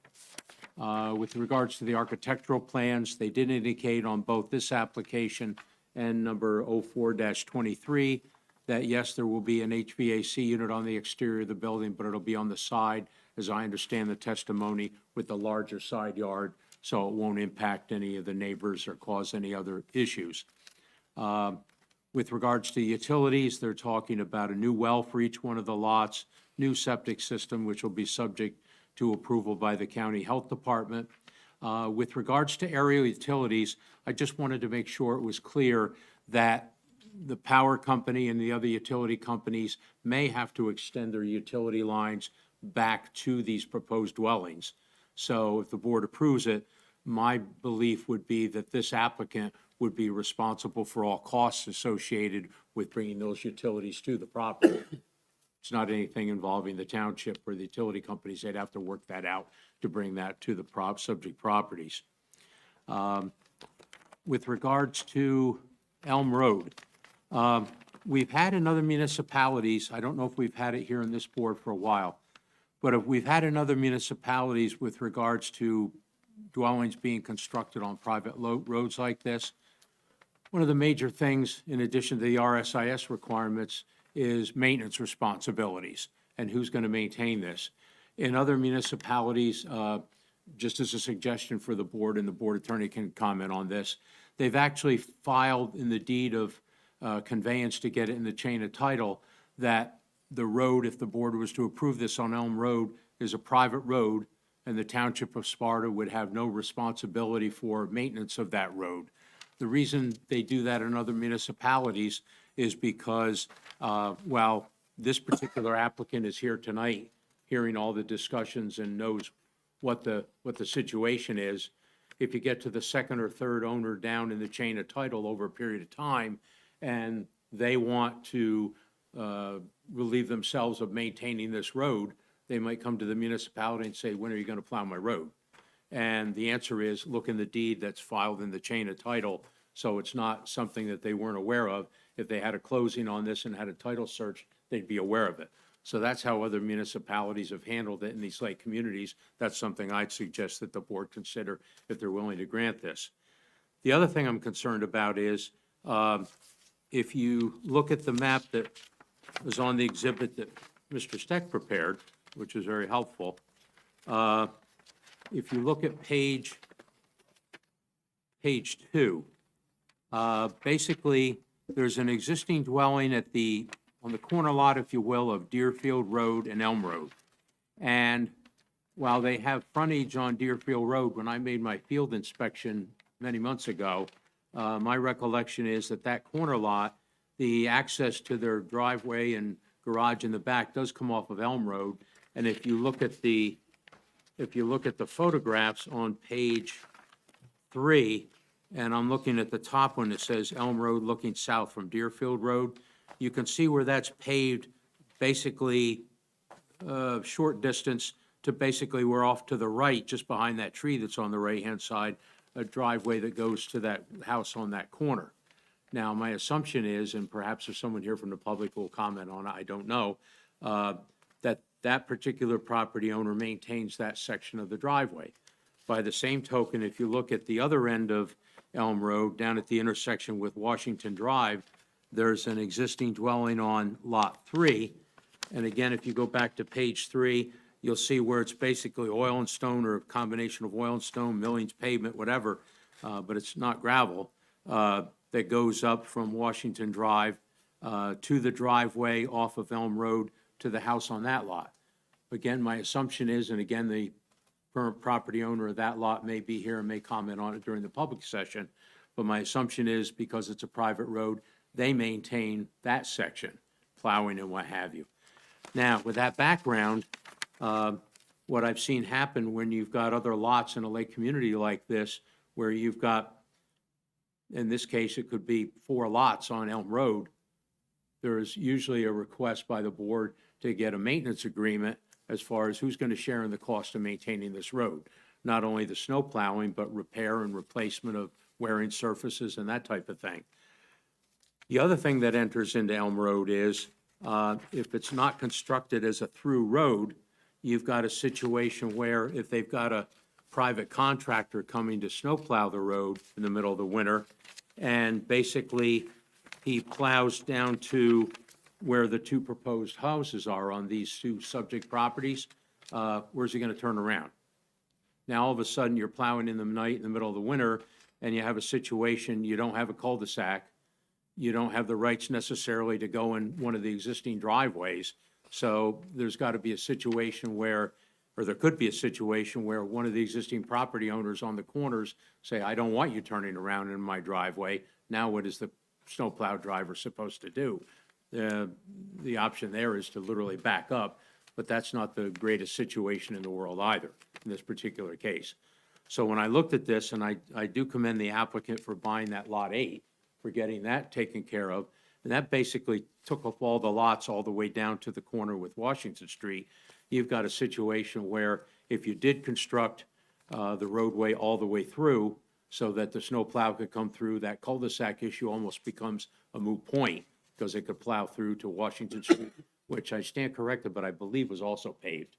With regards to the architectural plans, they did indicate on both this application and number 04-23 that yes, there will be an HVAC unit on the exterior of the building, but it'll be on the side as I understand the testimony, with the larger side yard, so it won't impact any of the neighbors or cause any other issues. With regards to utilities, they're talking about a new well for each one of the lots, new septic system, which will be subject to approval by the county health department. With regards to aerial utilities, I just wanted to make sure it was clear that the power company and the other utility companies may have to extend their utility lines back to these proposed dwellings. So if the board approves it, my belief would be that this applicant would be responsible for all costs associated with bringing those utilities to the property. It's not anything involving the township or the utility companies. They'd have to work that out to bring that to the subject properties. With regards to Elm Road, we've had in other municipalities, I don't know if we've had it here in this board for a while, but if we've had in other municipalities with regards to dwellings being constructed on private roads like this, one of the major things, in addition to the RSIS requirements, is maintenance responsibilities and who's going to maintain this. In other municipalities, just as a suggestion for the board, and the board attorney can comment on this, they've actually filed in the deed of conveyance to get it in the chain of title that the road, if the board was to approve this on Elm Road, is a private road, and the Township of Sparta would have no responsibility for maintenance of that road. The reason they do that in other municipalities is because while this particular applicant is here tonight, hearing all the discussions and knows what the situation is, if you get to the second or third owner down in the chain of title over a period of time, and they want to relieve themselves of maintaining this road, they might come to the municipality and say, when are you going to plow my road? And the answer is, look in the deed that's filed in the chain of title, so it's not something that they weren't aware of. If they had a closing on this and had a title search, they'd be aware of it. So that's how other municipalities have handled it in these lake communities. That's something I'd suggest that the board consider if they're willing to grant this. The other thing I'm concerned about is, if you look at the map that was on the exhibit that Mr. Steck prepared, which is very helpful, if you look at page 2, basically, there's an existing dwelling on the corner lot, if you will, of Deerfield Road and Elm Road. And while they have frontage on Deerfield Road, when I made my field inspection many months ago, my recollection is that corner lot, the access to their driveway and garage in the back does come off of Elm Road. And if you look at the photographs on page 3, and I'm looking at the top one that says Elm Road looking south from Deerfield Road, you can see where that's paved basically a short distance to basically we're off to the right, just behind that tree that's on the right-hand side, a driveway that goes to that house on that corner. Now, my assumption is, and perhaps there's someone here from the public who will comment on it, I don't know, that particular property owner maintains that section of the driveway. By the same token, if you look at the other end of Elm Road, down at the intersection with Washington Drive, there's an existing dwelling on Lot 3. And again, if you go back to page 3, you'll see where it's basically oil and stone, or a combination of oil and stone, millings, pavement, whatever, but it's not gravel, that goes up from Washington Drive to the driveway off of Elm Road to the house on that lot. Again, my assumption is, and again, the current property owner of that lot may be here and may comment on it during the public session, but my assumption is, because it's a private road, they maintain that section, plowing and what have you. Now, with that background, what I've seen happen when you've got other lots in a lake community like this, where you've got, in this case, it could be 4 lots on Elm Road, there is usually a request by the board to get a maintenance agreement as far as who's going to share in the cost of maintaining this road. Not only the snow plowing, but repair and replacement of wearing surfaces and that type of thing. The other thing that enters into Elm Road is, if it's not constructed as a through road, you've got a situation where if they've got a private contractor coming to snowplow the road in the middle of the winter, and basically he plows down to where the 2 proposed houses are on these 2 subject properties, where's he going to turn around? Now, all of a sudden, you're plowing in the night, in the middle of the winter, and you have a situation, you don't have a cul-de-sac, you don't have the rights necessarily to go in one of the existing driveways. So there's got to be a situation where, or there could be a situation where one of the existing property owners on the corners say, I don't want you turning around in my driveway. Now what is the snowplow driver supposed to do? The option there is to literally back up, but that's not the greatest situation in the world either, in this particular case. So when I looked at this, and I do commend the applicant for buying that Lot 8, for getting that taken care of, and that basically took up all the lots all the way down to the corner with Washington Street. You've got a situation where if you did construct the roadway all the way through so that the snowplow could come through, that cul-de-sac issue almost becomes a moot point because it could plow through to Washington Street, which I stand corrected, but I believe was also paved.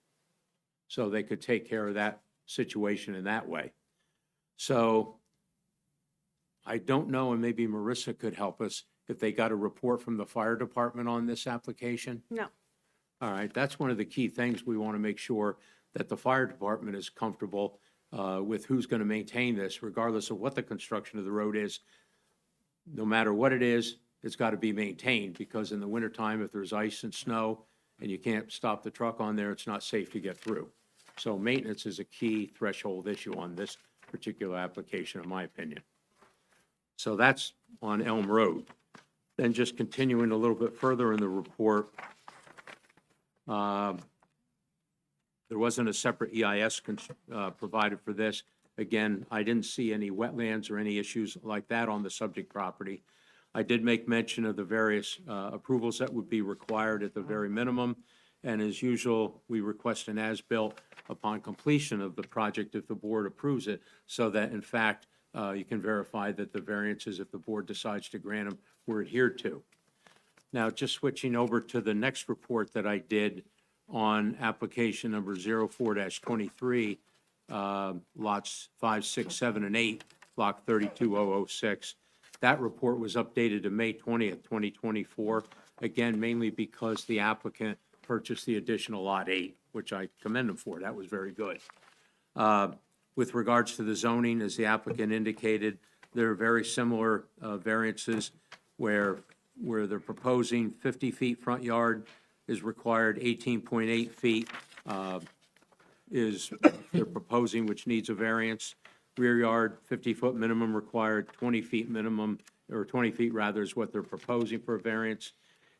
So they could take care of that situation in that way. So I don't know, and maybe Marissa could help us, if they got a report from the fire department on this application? No. All right, that's one of the key things. We want to make sure that the fire department is comfortable with who's going to maintain this, regardless of what the construction of the road is. No matter what it is, it's got to be maintained, because in the wintertime, if there's ice and snow and you can't stop the truck on there, it's not safe to get through. So maintenance is a key threshold issue on this particular application, in my opinion. So that's on Elm Road. Then just continuing a little bit further in the report, there wasn't a separate EIS provided for this. Again, I didn't see any wetlands or any issues like that on the subject property. I did make mention of the various approvals that would be required at the very minimum. And as usual, we request an as-built upon completion of the project if the board approves it, so that in fact, you can verify that the variances, if the board decides to grant them, were adhered to. Now, just switching over to the next report that I did on application number 04-23, lots 5, 6, 7, and 8, block 32006. That report was updated to May 20th, 2024, again, mainly because the applicant purchased the additional Lot 8, which I commend them for. That was very good. With regards to the zoning, as the applicant indicated, there are very similar variances where they're proposing 50 feet front yard is required, 18.8 feet is they're proposing, which needs a variance. Rear yard, 50-foot minimum required, 20 feet minimum, or 20 feet rather, is what they're proposing for a variance.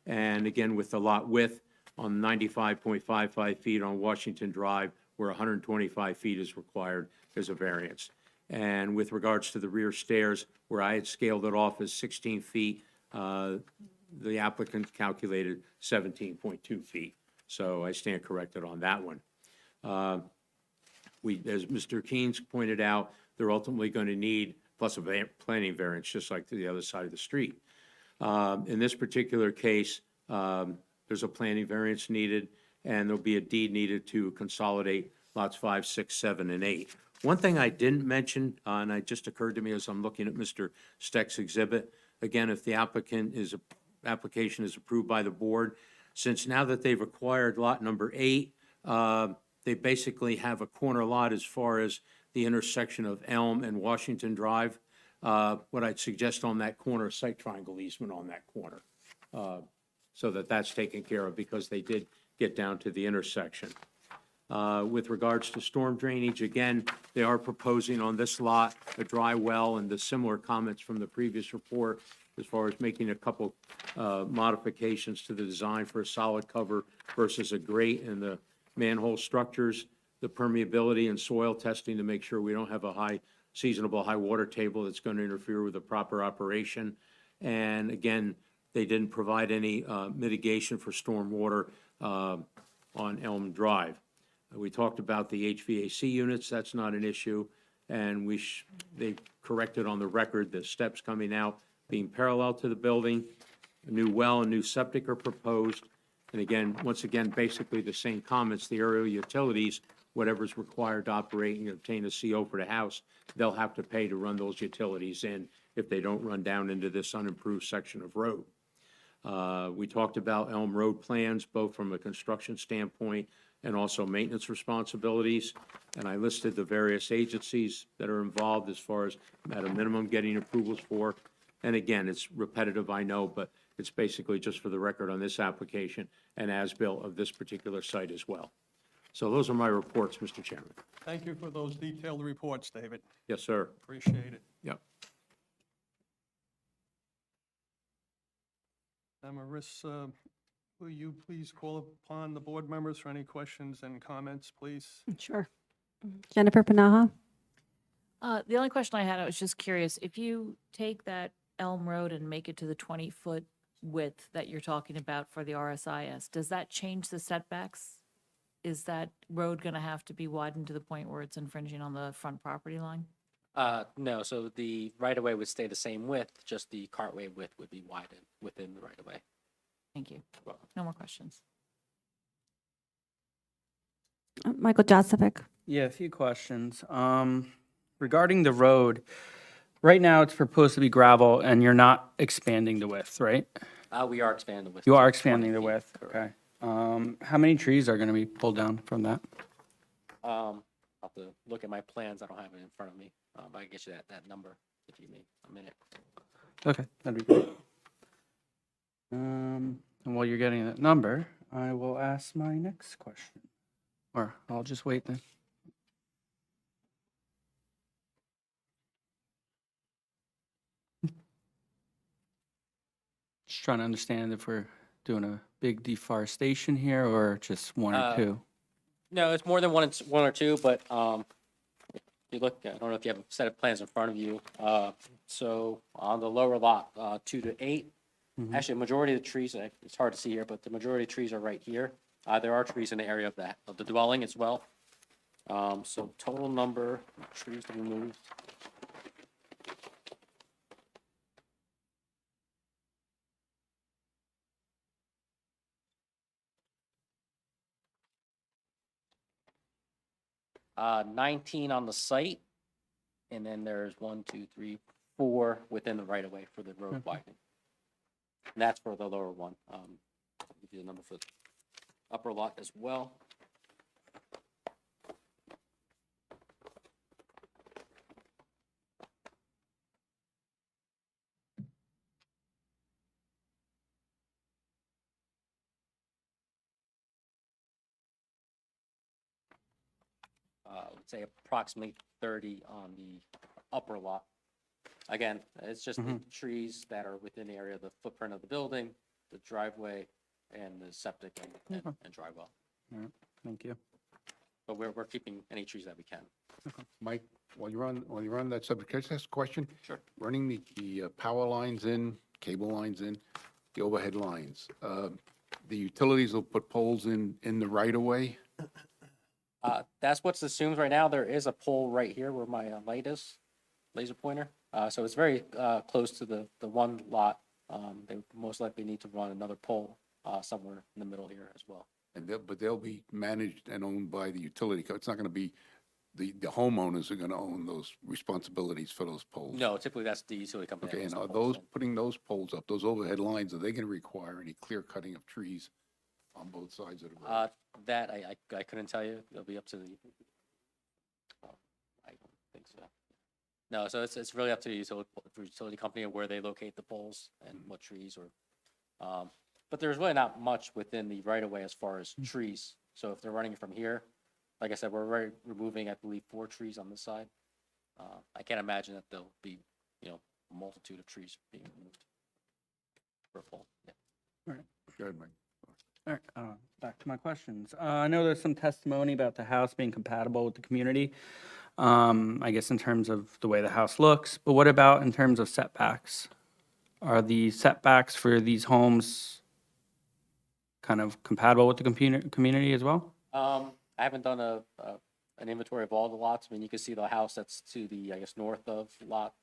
And again, with the lot width on 95.55 feet on Washington Drive, where 125 feet is required, there's a variance. And with regards to the rear stairs, where I had scaled it off as 16 feet, the applicant calculated 17.2 feet. So I stand corrected on that one. As Mr. Keynes pointed out, they're ultimately going to need, plus a planning variance, just like to the other side of the street. In this particular case, there's a planning variance needed, and there'll be a deed needed to consolidate lots 5, 6, 7, and 8. One thing I didn't mention, and it just occurred to me as I'm looking at Mr. Steck's exhibit, again, if the application is approved by the board, since now that they've acquired lot number 8, they basically have a corner lot as far as the intersection of Elm and Washington Drive. What I'd suggest on that corner, site triangle easement on that corner, so that that's taken care of, because they did get down to the intersection. With regards to storm drainage, again, they are proposing on this lot a dry well, and the similar comments from the previous report as far as making a couple modifications to the design for a solid cover versus a grate in the manhole structures, the permeability and soil testing to make sure we don't have a seasonable high water table that's going to interfere with the proper operation. And again, they didn't provide any mitigation for storm water on Elm Drive. We talked about the HVAC units. That's not an issue. And they corrected on the record the steps coming out being parallel to the building. A new well and new septic are proposed. And again, once again, basically the same comments, the aerial utilities, whatever's required to operate and obtain a CO for the house, they'll have to pay to run those utilities in if they don't run down into this unimproved section of road. We talked about Elm Road plans, both from a construction standpoint and also maintenance responsibilities. And I listed the various agencies that are involved as far as at a minimum getting approvals for. And again, it's repetitive, I know, but it's basically just for the record on this application and as-built of this particular site as well. So those are my reports, Mr. Chairman. Thank you for those detailed reports, David. Yes, sir. Appreciate it. Yep. Marissa, will you please call upon the board members for any questions and comments, please? Sure. Jennifer Panaha? The only question I had, I was just curious, if you take that Elm Road and make it to the 20-foot width that you're talking about for the RSIS, does that change the setbacks? Is that road going to have to be widened to the point where it's infringing on the front property line? No, so the right-of-way would stay the same width, just the cartway width would be widened within the right-of-way. Thank you. No more questions. Michael Joseph. Yeah, a few questions. Regarding the road, right now it's proposed to be gravel and you're not expanding the width, right? We are expanding the width. You to are 20 expanding the feet. width, okay. How many trees are going to be pulled down from that? I'll have to look at my plans. I don't have it in front of me. I can get you that number if you need a minute. Okay, that'd be great. And while you're getting that number, I will ask my next question. Or I'll just wait then. Just trying to understand if we're doing a big deforestation here or just one or two. No, it's more than one or two, but if you look, I don't know if you have a set of plans in front of you. So on the lower lot, 2 to 8, actually, a majority of the trees, it's hard to see here, but the majority of trees are right here. There are trees in the area of the dwelling as well. So total number of trees removed. 19 on the site, and then there's 1, 2, 3, 4 within the right of way for the road widening. And that's for the lower one. I'll give you the number for the upper lot as well. I would say approximately 30 on the upper lot. Again, it's just the trees that are within the area of the footprint of the building, the driveway, and the septic and dry well. All right, thank you. But we're keeping any trees that we can. Mike, while you're on that subject, can I just ask a question? Sure. Running the power lines in, cable lines in, the overhead lines, the utilities will put poles in the right of way? That's what's assumed right now. There is a pole right here where my light is, laser pointer. So it's very close to the one lot. They most likely need to run another pole somewhere in the middle here as well. But they'll be managed and owned by the utility co. It's not going to be, the homeowners are going to own those responsibilities for those poles. No, typically that's the utility company. that Okay, owns and the are poles. those, putting those poles up, those overhead lines, are they going to require any clear cutting of trees on both sides of the road? That I couldn't tell you. It'll be up to the. I don't think so. No, so it's really up to the utility company of where they locate the poles and what trees or. But there's really not much within the right of way as far as trees. So if they're running it from here, like I said, we're already removing, I believe, 4 trees on this side. I can't imagine that there'll be, a multitude of trees being removed for a pole. Yeah. Go ahead, Mike. All right, back to my questions. I know there's some testimony about the house being compatible with the community, I guess in terms of the way the house looks, but what about in terms of setbacks? Are the setbacks for these homes kind of compatible with the community as well? I haven't done an inventory of all the lots. I mean, you can see the house that's to the, I guess, north of lot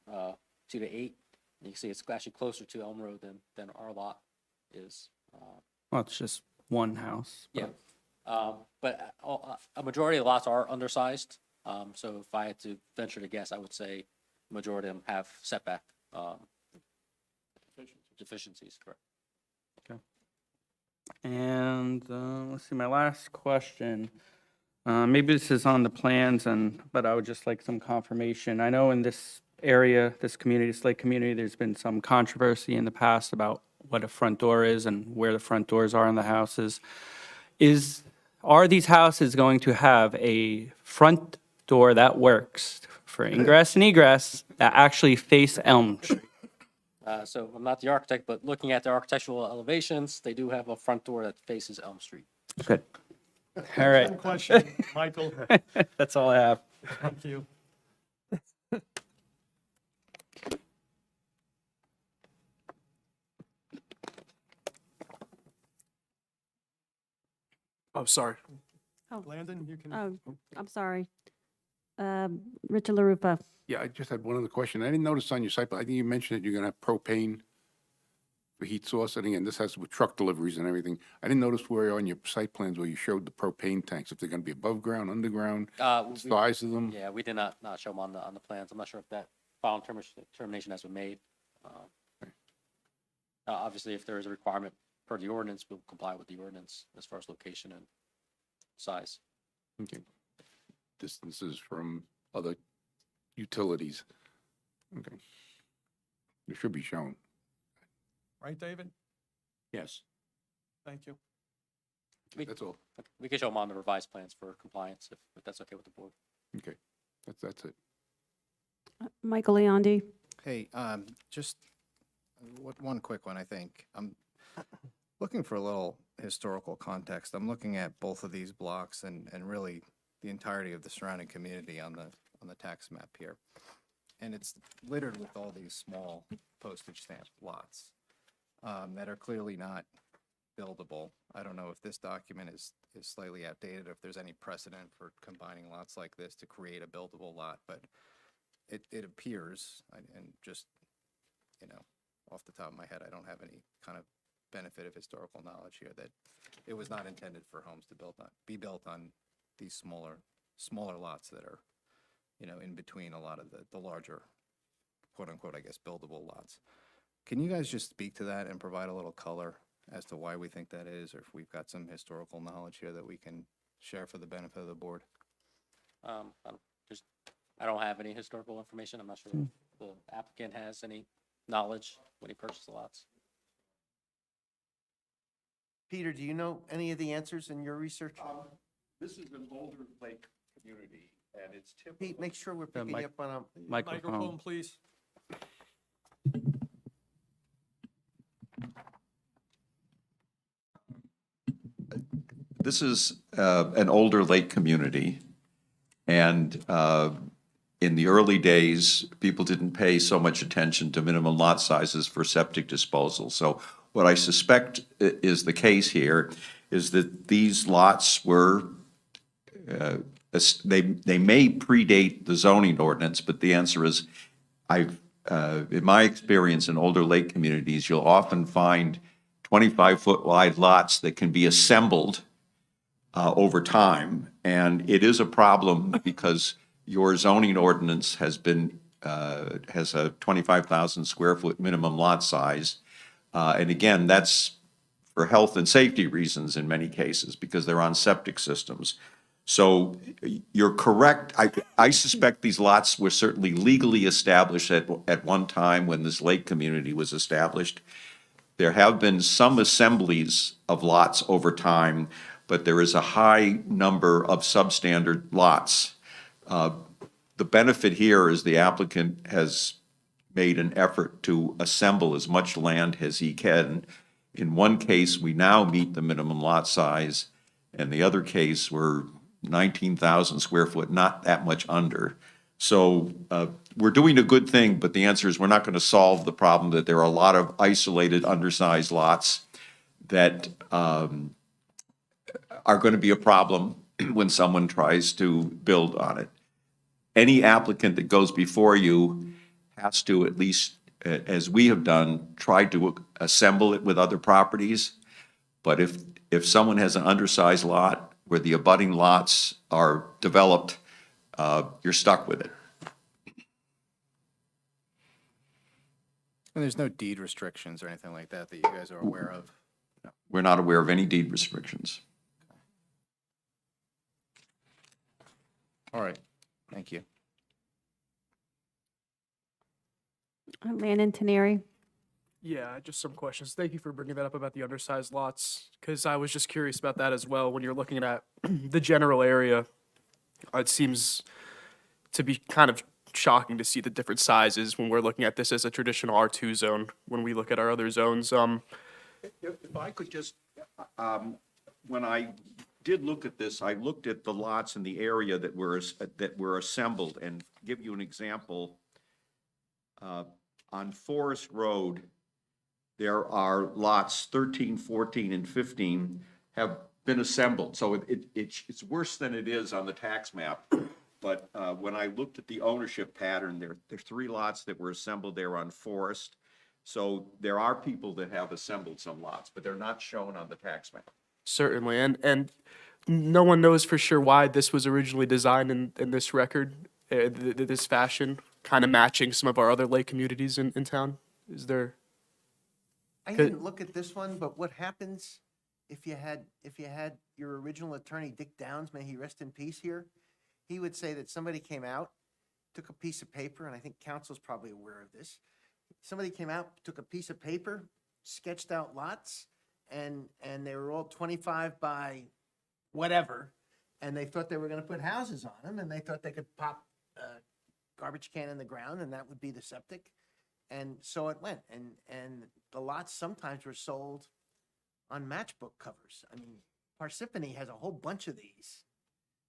2 to 8. And you can see it's actually closer to Elm Road than our lot is. Well, it's just one house. Yeah. But a majority of the lots are undersized. So if I had to venture to guess, I would say majority of them have setback deficiencies, correct? And let's see, my last question. Maybe this is on the plans, but I would just like some confirmation. I know in this area, this community, this lake community, there's been some controversy in the past about what a front door is and where the front doors are in the houses. Are these houses going to have a front door that works for ingress and egress that actually face Elm Street? So I'm not the architect, but looking at the architectural elevations, they do have a front door that faces Elm Street. Good. All right. One question, Michael. That's all I have. Thank you. Oh, sorry. Landon, you can. Oh, I'm sorry. Richard LaRupa. Yeah, I just had one other question. I didn't notice on your site, but I think you mentioned that you're gonna have propane for heat source. And again, this has with truck deliveries and everything. I didn't notice where on your site plans where you showed the propane tanks, if they're gonna be above ground, underground, size of them. Yeah, we did not show them on the plans. I'm not sure if that final termination has been made. Obviously, if there is a requirement per the ordinance, we'll comply with the ordinance as far as location and size. Okay. Distances from other utilities. Okay. It should be shown. Right, David? Yes. Thank you. That's all. We can show them on the revised plans for compliance if that's okay with the board. Okay. That's it. Michael Leondi. Hey, just one quick one, I think. I'm looking for a little historical context. I'm looking at both of these blocks and really the entirety of the surrounding community on the tax map here. And it's littered with all these small postage stamp lots that are clearly not buildable. I don't know if this document is slightly outdated, or if there's any precedent for combining lots like this to create a buildable lot, but it appears, and just, off the top of my head, I don't have any kind of benefit of historical knowledge here, that it was not intended for homes to be built on these smaller lots that are, in between a lot of the larger, quote unquote, I guess, buildable lots. Can you guys just speak to that and provide a little color as to why we think that is, or if we've got some historical knowledge here that we can share for the benefit of the board? I don't have any historical information. I'm not sure if the applicant has any knowledge when he purchased the lots. Peter, do you know any of the answers in your research? This is an older lake community, and it's typical. Pete, make sure we're picking you up on a. Microphone, please. This is an older lake community, and in the early days, people didn't pay so much attention to minimum lot sizes for septic disposal. So what I suspect is the case here is that these lots were, they may predate the zoning ordinance, but the answer is, in my experience in older lake communities, you'll often find 25-foot wide lots that can be assembled over time. And it is a problem because your zoning ordinance has a 25,000 square foot minimum lot size. And again, that's for health and safety reasons in many cases because they're on septic systems. So you're correct. I suspect these lots were certainly legally established at one time when this lake community was established. There have been some assemblies of lots over time, but there is a high number of substandard lots. The benefit here is the applicant has made an effort to assemble as much land as he can. In one case, we now meet the minimum lot size, and the other case, we're 19,000 square foot, not that much under. So we're doing a good thing, but the answer is we're not going to solve the problem that there are a lot of isolated, undersized lots that are going to be a problem when someone tries to build on it. Any applicant that goes before you has to, at least as we have done, try to assemble it with other properties. But if someone has an undersized lot where the abutting lots are developed, you're stuck with it. And there's no deed restrictions or anything like that that you guys are aware of? We're not aware of any deed restrictions. All right, thank you. Landon Teneri. Yeah, just some questions. Thank you for bringing that up about the undersized lots, because I was just curious about that as well. When you're looking at the general area, it seems to be kind of shocking to see the different sizes when we're looking at this as a traditional R2 zone, when we look at our other zones. If I could just, when I did look at this, I looked at the lots in the area that were assembled, and give you an example. On Forest Road, there are lots 13, 14, and 15 have been assembled. So it's worse than it is on the tax map. But when I looked at the ownership pattern, there's 3 lots that were assembled there on Forest. So there are people that have assembled some lots, but they're not shown on the tax map. Certainly, and no one knows for sure why this was originally designed in this record, this fashion, kind of matching some of our other lake communities in town. Is there? I didn't look at this one, but what happens if you had your original attorney, Dick Downs, may he rest in peace here? He would say that somebody came out, took a piece of paper, and I think council's probably aware of this. Somebody came out, took a piece of paper, sketched out lots, and they were all 25 by whatever, and they thought they were gonna put houses on them, and they thought they could pop a garbage can in the ground, and that would be the septic. And so it went, and the lots sometimes were sold on matchbook covers. I mean, Parsippany has a whole bunch of these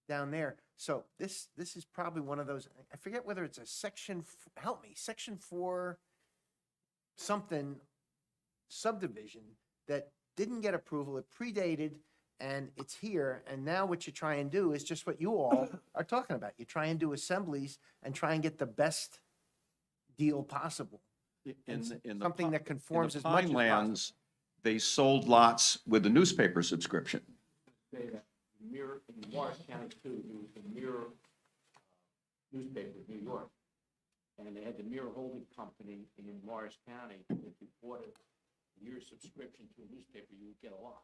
down there. So this is probably one of those, I forget whether it's a section 4 something subdivision that didn't get approval, it predated, and it's here, and now what you try and do is just what you all are talking about. You try and do assemblies and try and get the best deal possible. Something that conforms as much as possible. Pinelands, they sold lots with a newspaper subscription. Say that Mirror, in Morris County too, there was the Mirror newspaper in New York. And they had the Mirror Holding Company in Morris County. If you bought a year subscription to a newspaper, you would get a lot.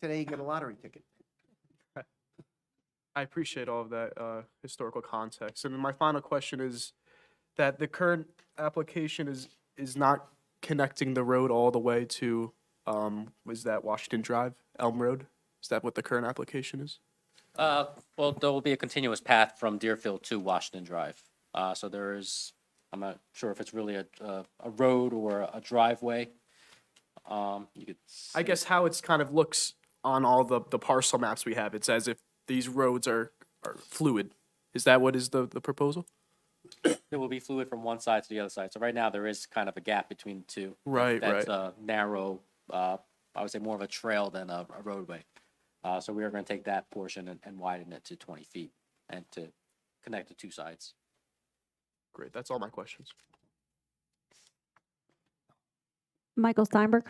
Today you get a lottery ticket. I appreciate all of that historical context. And then my final question is that the current application is not connecting the road all the way to, was that Washington Drive, Elm Road? Is that what the current application is? Well, there will be a continuous path from Deerfield to Washington Drive. So there is, I'm not sure if it's really a road or a driveway. You could I guess how it's kind of looks on all the parcel maps we have, it's as if these roads are fluid. Is that what is the proposal? There will be fluid from one side to the other side. So right now, there is kind of a gap between the two. Right, That's a narrow, I would say more of a trail than a roadway. So we are going to take that portion and widen it to 20 feet and to connect the two sides. Great, that's all my questions. Michael Steinberg.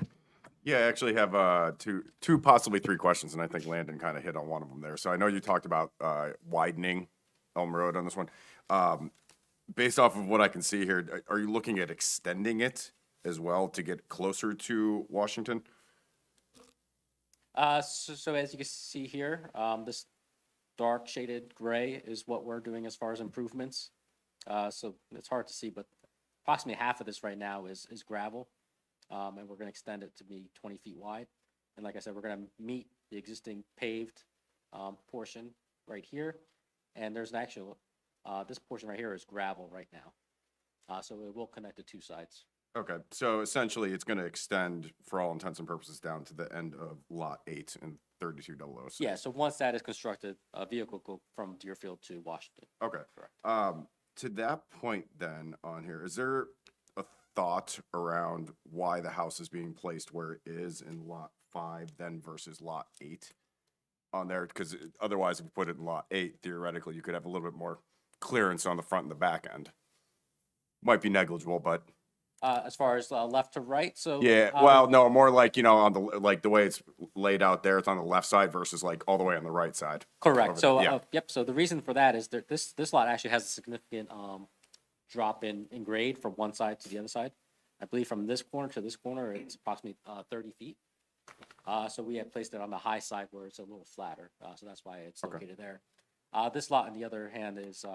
Yeah, I actually have two, possibly 3 questions, and I think Landon kind of hit on one of them there. So I know you talked about widening Elm Road on this one. Based off of what I can see here, are you looking at extending it as well to get closer to Washington? So as you can see here, this dark shaded gray is what we're doing as far as improvements. So it's hard to see, but approximately half of this right now is gravel. And we're going to extend it to be 20 feet wide. And like I said, we're going to meet the existing paved portion right here. And there's an actual, this portion right here is gravel right now. So it will connect the two sides. Okay, so essentially it's going to extend, for all intents and purposes, down to the end of Lot 8 and 32006. Yeah, so once that is constructed, a vehicle will go from Deerfield to Washington. Okay. To that point then on here, is there a thought around why the house is being placed where it is in Lot 5 then versus Lot 8 on there? Because otherwise, if you put it in Lot 8, theoretically, you could have a little bit more clearance on the front and the back end. Might be negligible, but... As far as left to right, so... Yeah, well, no, more like, on the, like, the way it's laid out there, it's on the left side versus, like, all the way on the right side. Correct. So, Yeah. yep, so the reason for that is that this lot actually has a significant drop in grade from one side to the other side. I believe from this corner to this corner, it's approximately 30 feet. So we have placed it on the high side where it's a little flatter, so that's why it's located there. This lot, on the other hand, is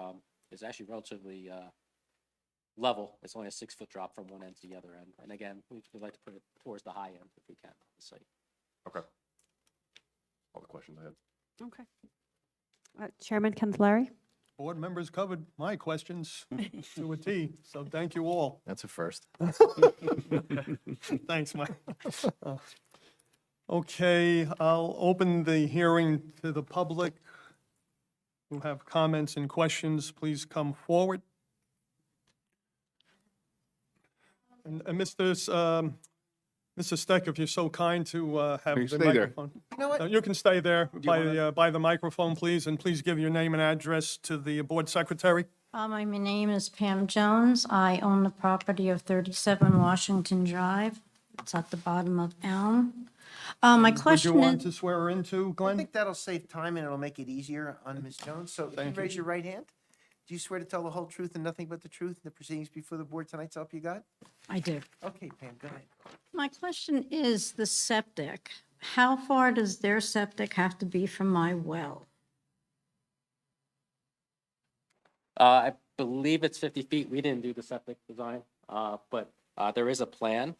actually relatively level. It's only a 6-foot drop from one end to the other end. And again, we'd like to put it towards the high end if we can on the site. Okay. All the questions I had. Okay. Chairman Cantillari? Board members covered my questions to a T, so thank you all. That's a first. Thanks, Mike. Okay, I'll open the hearing to the public who have comments and questions. Please come forward. And Mr. Steck, if you're so kind to have You the stay there. microphone. You know what? No, you can stay there by the microphone, please, and please give your name and address to the board secretary. My name is Pam Jones. I own the property of 37 Washington Drive. It's at the bottom of Elm. My Would you question want is, to swear her in too, I Glenn? think that'll save time and it'll make it easier on Ms. Jones. So can you raise your right hand? Do you swear to tell the whole truth and nothing but the truth in the proceedings before the board tonight, so help you God? I do. Okay, Pam, go ahead. My question is the septic. How far does their septic have to be from my well? I believe it's 50 feet. We didn't do the septic design, but there is a plan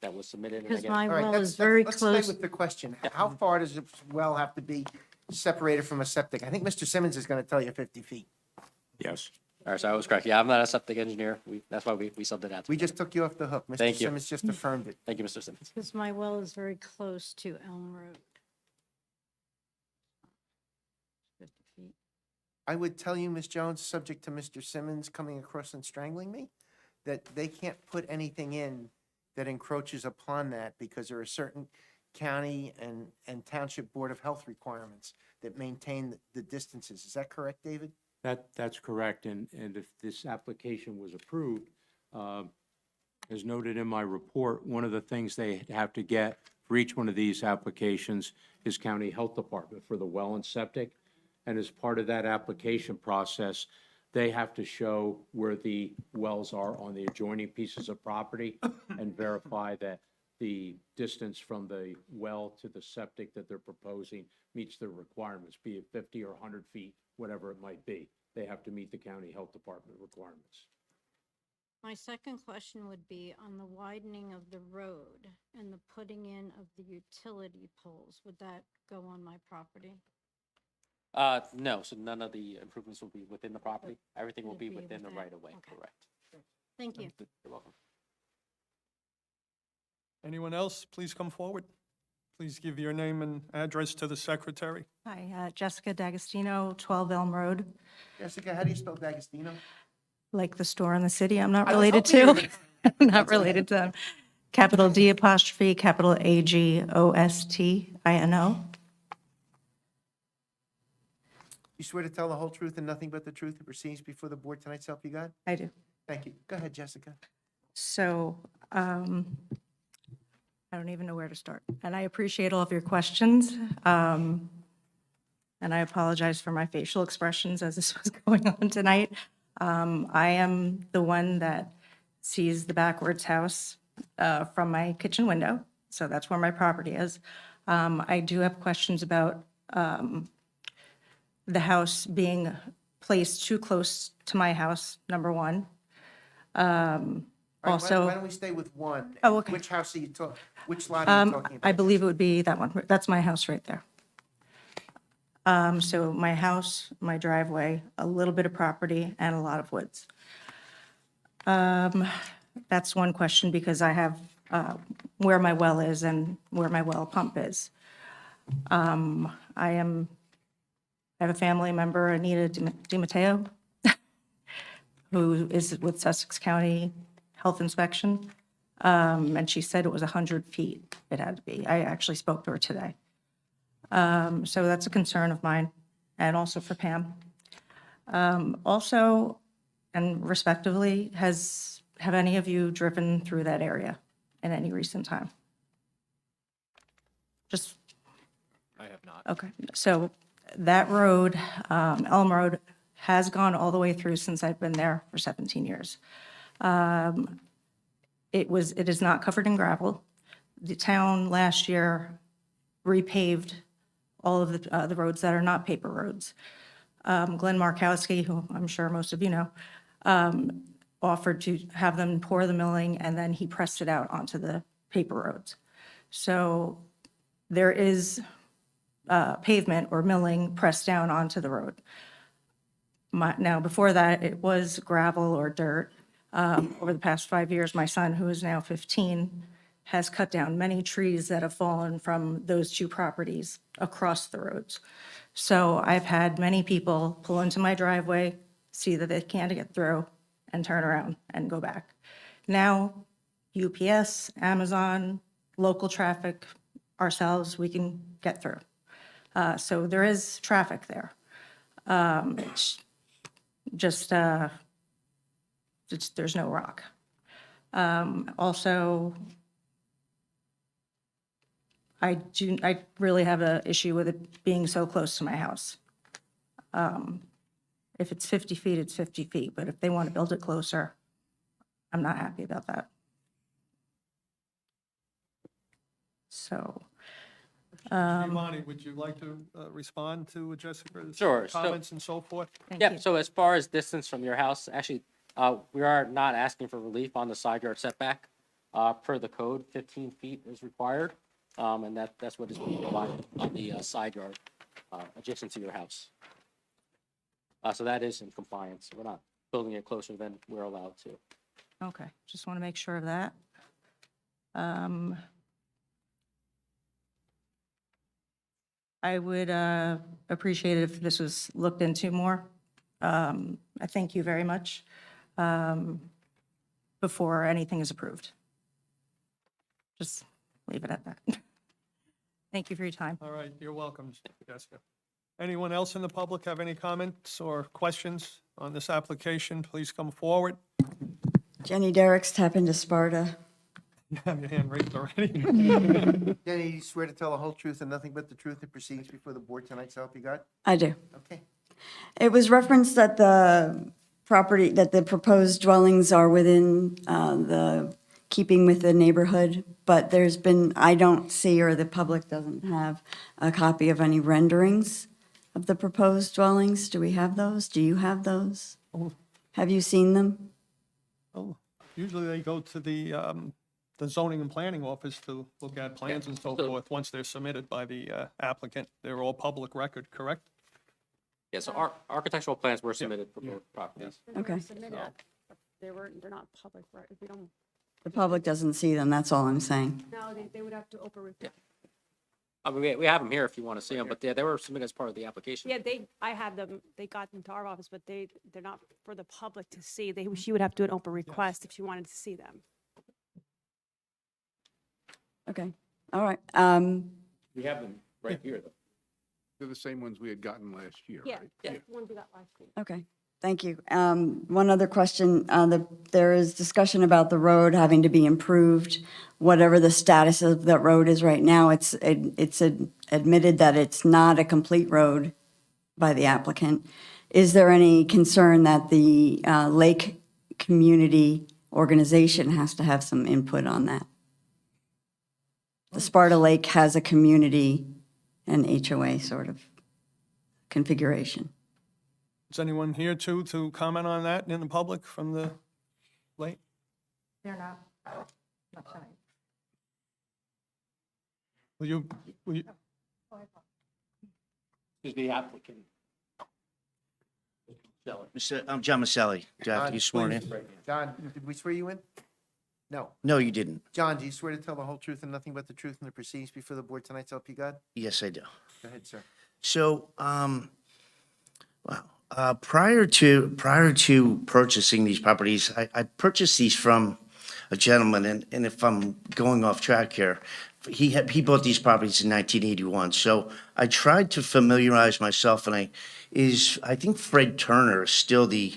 that was submitted. And Because again, my All right, well let's- is very let's close. stay with the question. How far does a well have to be separated from a septic? I think Mr. Simmons is going to tell you 50 feet. Yes. All right, so I was correct. Yeah, I'm not a septic engineer. That's why we subbed it out. We just took you off the hook. Mr. Thank you. Simmons just affirmed it. Thank you, Mr. Simmons. Because my well is very close to Elm Road. 50 feet. I would tell you, Ms. Jones, subject to Mr. Simmons coming across and strangling me, that they can't put anything in that encroaches upon that because there are certain county and township board of health requirements that maintain the distances. Is that correct, David? That's correct, and if this application was approved, as noted in my report, one of the things they have to get for each one of these applications is county health department for the well and septic. And as part of that application process, they have to show where the wells are on the adjoining pieces of property and verify that the distance from the well to the septic that they're proposing meets their requirements, be it 50 or 100 feet, whatever it might be. They have to meet the county health department requirements. My second question would be on the widening of the road and the putting in of the utility poles. Would that go on my property? No, so none of the improvements will be within the property. Everything will be within the right of way, Okay. correct? Thank you. You're welcome. Anyone else, please come forward. Please give your name and address to the secretary. Hi, Jessica D'Agostino, 12 Elm Road, Jessica, how do you spell D'Agostino? like the store in the city. I'm not I was related hoping to. you I'm not related to them. Capital D apostrophe, capital AGOSTINO. You swear to tell the whole truth and nothing but the truth in proceedings before the board tonight, so help you God? I do. Thank you. Go ahead, Jessica. So I don't even know where to start. And I appreciate all of your questions. And I apologize for my facial expressions as this was going on tonight. I am the one that sees the backwards house from my kitchen window. So that's where my property is. I do have questions about the house being placed too close to my house, number one. All right, Also. why don't we stay with one? Oh, okay. Which house are you talking, which lot are you talking about? I believe it would be that one. That's my house right there. So my house, my driveway, a little bit of property, and a lot of woods. That's one question because I have where my well is and where my well pump is. I have a family member, Anita DiMatteo, who is with Sussex County Health Inspection. And she said it was 100 feet it had to be. I actually spoke to her today. So that's a concern of mine and also for Pam. Also, and respectively, have any of you driven through that area in any recent time? Just, I have not. okay. So that road, Elm Road, has gone all the way through since I've been there for 17 years. It is not covered in gravel. the town last year repaved all of the roads that are not paper roads. Glenn Markowski, who I'm sure most of you know, offered to have them pour the milling, and then he pressed it out onto the paper roads. So there is pavement or milling pressed down onto the road. Now, before that, it was gravel or dirt. Over the past 5 years, my son, who is now 15, has cut down many trees that have fallen from those two properties across the roads. So I've had many people pull into my driveway, see that they can't get through, and turn around and go back. Now, UPS, Amazon, local traffic, ourselves, we can get through. So there is traffic there. It's just, there's no rock. Also, I really have an issue with it being so close to my house. If it's 50 feet, it's 50 feet, but if they want to build it closer, I'm not happy about that. Giovanni, would you like to respond to Jessica's Sure, so- comments and so forth? Yeah, so as far as distance from your house, actually, we are not asking for relief on the side yard setback. Per the code, 15 feet is required, and that's what is being provided on the side yard adjacent to your house. So that is in compliance. We're not building it closer than we're allowed to. Okay, just want to make sure of that. I would appreciate it if this was looked into more. I thank you very much before anything is approved. Just leave it at that. Thank you for your time. All right, you're welcome, Jessica. Anyone else in the public have any comments or questions on this application? Please come forward. Jenny Derricks, tap into Sparta. You have your hand raised already. Jenny, you swear to tell the whole truth and nothing but the truth in proceedings before the board tonight, so help you God? I do. Okay. It was referenced that the property, that the proposed dwellings are within the keeping with the neighborhood, but there's been, I don't see, or the public doesn't have a copy of any renderings of the proposed dwellings. Do we have those? Do you have those? Have you seen them? Oh, usually they go to the zoning and planning office to look at plans and so forth, once they're submitted by the applicant. They're all public record, correct? Yeah, so our architectural plans were submitted for both properties. Okay. They're not public, right? If we don't, The public doesn't see them, that's all I'm saying. no, they would have to open request. I mean, we have them here if you want to see them, but they were submitted as part of the application. Yeah, I had them, they got them to our office, but they're not for the public to see. She would have to do an open request if she wanted to see them. Okay, all right. We have them right here, though. They're the same ones we had gotten last year, Yeah, right? that's the one we got last week. Okay, thank you. One other question, there is discussion about the road having to be improved. Whatever the status of that road is right now, it's admitted that it's not a complete road by the applicant. Is there any concern that the Lake Community Organization has to have some input on that? The Sparta Lake has a community and HOA sort of configuration. Is anyone here to comment on that in the public from the lake? They're not tonight. Will you, Is the applicant. I'm John Maselli. Do I have to be sworn in? John, did we swear you in? No. No, you didn't. John, do you swear to tell the whole truth and nothing but the truth in the proceedings before the board tonight, so help you God? Yes, I do. Go ahead, sir. So, prior to purchasing these properties, I purchased these from a gentleman, and if I'm going off track here, he bought these properties in 1981. So I tried to familiarize myself, and I think Fred Turner is still the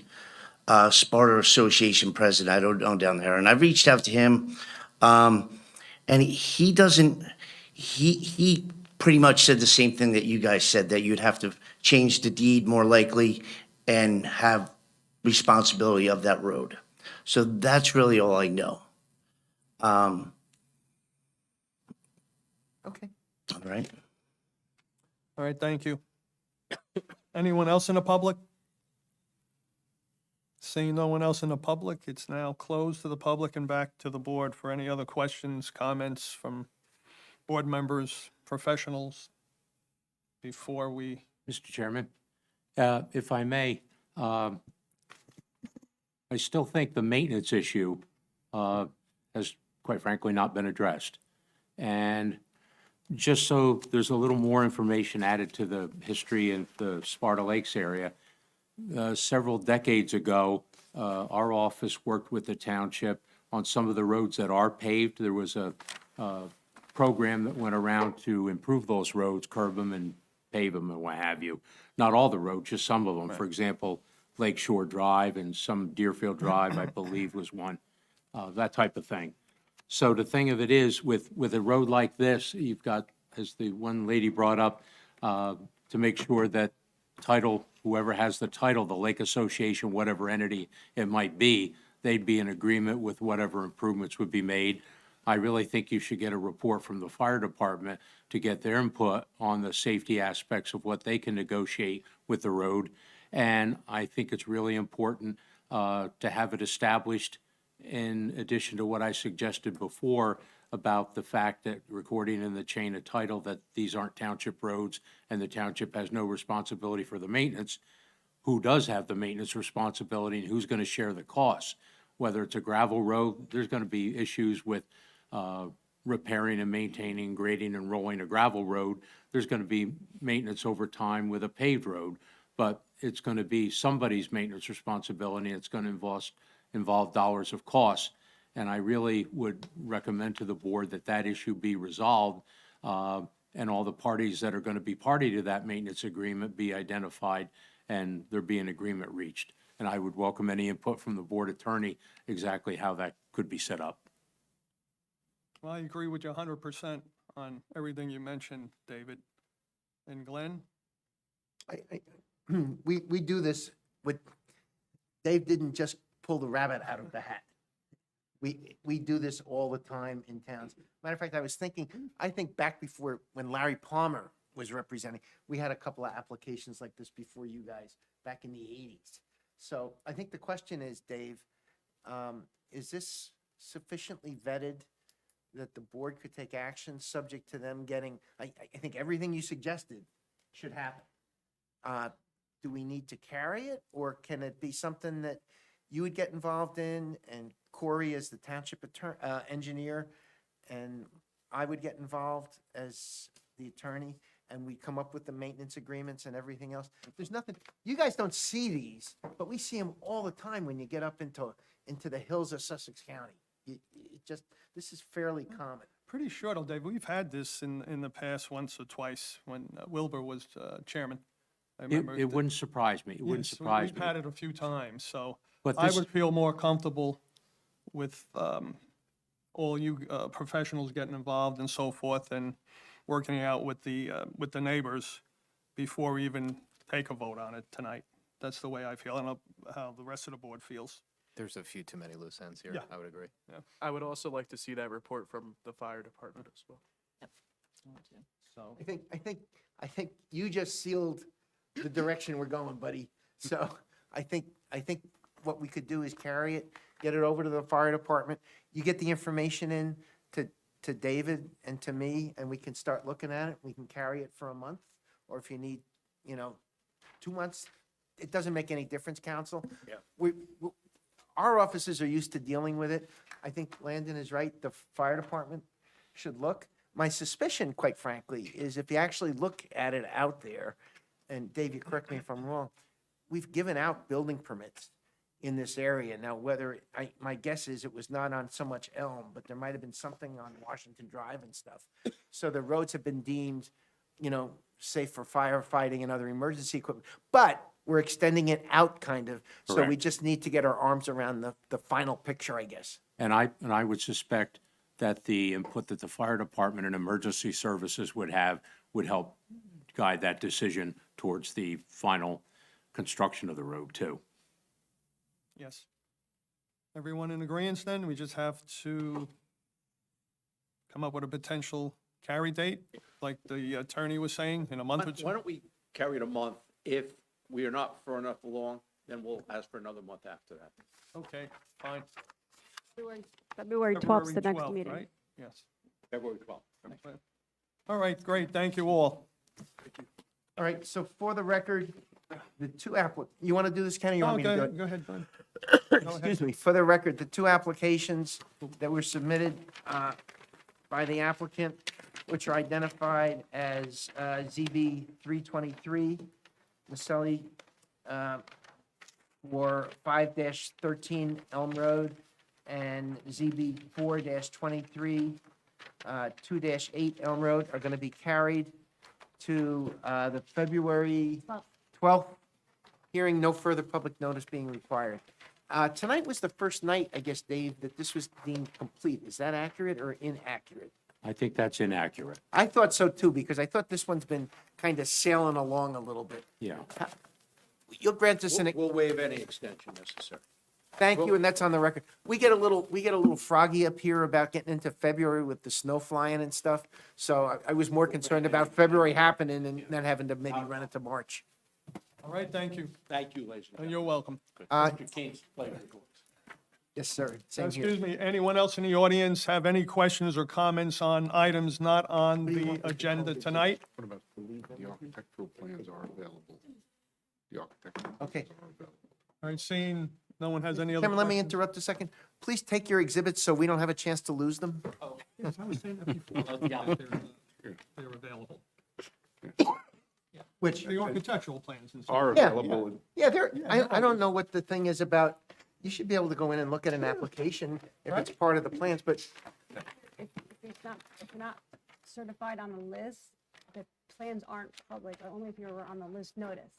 Sparta Association president. I don't know down there, and I reached out to him, and he pretty much said the same thing that you guys said, that you'd have to change the deed more likely and have responsibility of that road. So that's really all I know. Okay. All right. All right, thank you. Anyone else in the public? Seeing no one else in the public, it's now closed to the public and back to the board for any other questions, comments from board members, professionals, before we, Mr. Chairman, if I may, I still think the maintenance issue has, quite frankly, not been addressed. And just so there's a little more information added to the history of the Sparta Lakes area, several decades ago, our office worked with the township on some of the roads that are paved. There was a program that went around to improve those roads, curb them and pave them and what have you. Not all the roads, just some of them. For example, Lake Shore Drive and some Deerfield Drive, I believe, was one, that type of thing. So the thing of it is, with a road like this, you've got, as the one lady brought up, to make sure that title, whoever has the title, the Lake Association, whatever entity it might be, they'd be in agreement with whatever improvements would be made. I really think you should get a report from the fire department to get their input on the safety aspects of what they can negotiate with the road. And I think it's really important to have it established, in addition to what I suggested before about the fact that recording in the chain of title that these aren't township roads and the township has no responsibility for the maintenance. Who does have the maintenance responsibility and who's going to share the costs? Whether it's a gravel road, there's going to be issues with repairing and maintaining, grading and rolling a gravel road. There's going to be maintenance over time with a paved road, but it's going to be somebody's maintenance responsibility. It's going to involve dollars of costs. And I really would recommend to the board that that issue be resolved, and all the parties that are going to be party to that maintenance agreement be identified and there be an agreement reached. And I would welcome any input from the board attorney exactly how that could be set up. well, I agree with you 100% on everything you mentioned, David. And Glenn? We do this with, Dave didn't just pull the rabbit out of the hat. We do this all the time in towns. Matter of fact, I think back before, when Larry Palmer was representing, we had a couple of applications like this before you guys, back in the 80s. So I think the question is, Dave, is this sufficiently vetted that the board could take action subject to them getting, I think everything you suggested should happen. Do we need to carry it, or can it be something that you would get involved in, and Corey as the township engineer, and I would get involved as the attorney, and we come up with the maintenance agreements and everything else? There's nothing, you guys don't see these, but we see them all the time when you get up into the hills of Sussex County. This is fairly common. Pretty sure, though, Dave, we've had this in the past once or twice when Wilbur was chairman. I remember. It wouldn't surprise me. It wouldn't Yes, surprise we've me. had it a few times, so But I this- would feel more comfortable with all you professionals getting involved and so forth, and working out with the neighbors before we even take a vote on it tonight. That's the way I feel. I don't know how the rest of the board feels. There's a few too many loose ends here. Yeah. I would agree. I would also like to see that report from the fire department as well. So, I think you just sealed the direction we're going, buddy. So I think what we could do is carry it, get it over to the fire department. You get the information in to David and to me, and we can start looking at it. We can carry it for a month, or if you need, 2 months, it doesn't make any difference, council. Yeah. Our offices are used to dealing with it. I think Landon is right. The fire department should look. My suspicion, quite frankly, is if you actually look at it out there, and Dave, you correct me if I'm wrong, we've given out building permits in this area. Now, my guess is it was not on so much Elm, but there might have been something on Washington Drive and stuff. So the roads have been deemed, safe for firefighting and other emergency equipment. But we're extending it out kind of. So we Correct. just need to get our arms around the final picture, I guess. And I would suspect that the input that the fire department and emergency services would help guide that decision towards the final construction of the road too. yes. Everyone in agreement then? We just have to come up with a potential carry date, like the attorney was saying, in a month or Why two? don't we carry it a month? If we are not far enough along, then we'll ask for another month after that. Okay, fine. February 12th is the February next 12th, meeting. right? Yes. February 12th. All right, great, thank you all. All right, so for the record, the two you want to do this, Kenny? You want me to do it? Go ahead. Excuse me, for the record, the two applications that were submitted by the applicant, which are identified as ZB 323, Maselli, for 5-13 Elm Road, and ZB 4-23, 2-8 Elm Road, are going to be carried to the February 12th hearing, no further public notice being required. Tonight was the first night, I guess, Dave, that this was deemed complete. Is that accurate or inaccurate? I think that's inaccurate. I thought so too, because I thought this one's been kind of sailing along a little bit. Yeah. You'll grant us an, We'll waive any extension necessary. thank you, and that's on the record. We get a little froggy up here about getting into February with the snow flying and stuff. So I was more concerned about February happening and not having to maybe run into March. All right, thank you. Thank you, ladies and And gentlemen. you're welcome. Mr. Keene's pleasure. Yes, sir. Same here. Excuse me, anyone else in the audience have any questions or comments on items not on the agenda tonight? What about the architectural plans are available? The architectural. Okay. plans are available. All right, seeing no one has any other Chairman, let me questions? interrupt a second. Please take your exhibits so we don't have a chance to lose them. Yes, I was saying that before. They're available. Which? The architectural plans and stuff. Are Yeah, available. Yeah, I don't know what the thing is about. You should be able to go in and look at an application if it's part of the plans, but If you're not certified on the list, the plans aren't public, only if you're on the list notice.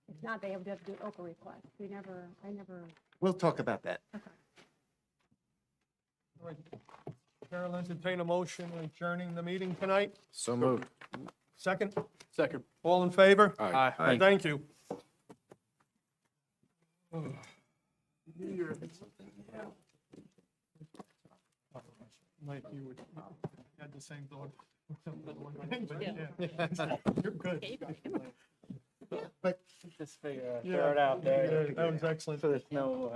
If not, they have to do an Oprah request. I never. we'll talk about that. All right. Chair will entertain a motion adjourning the meeting tonight. So moved. Second? Second. All in favor? Aye. All right, thank you. Mike, you had the same thought. You're good. But Just figure Yeah, it out there. That was excellent. So there's no,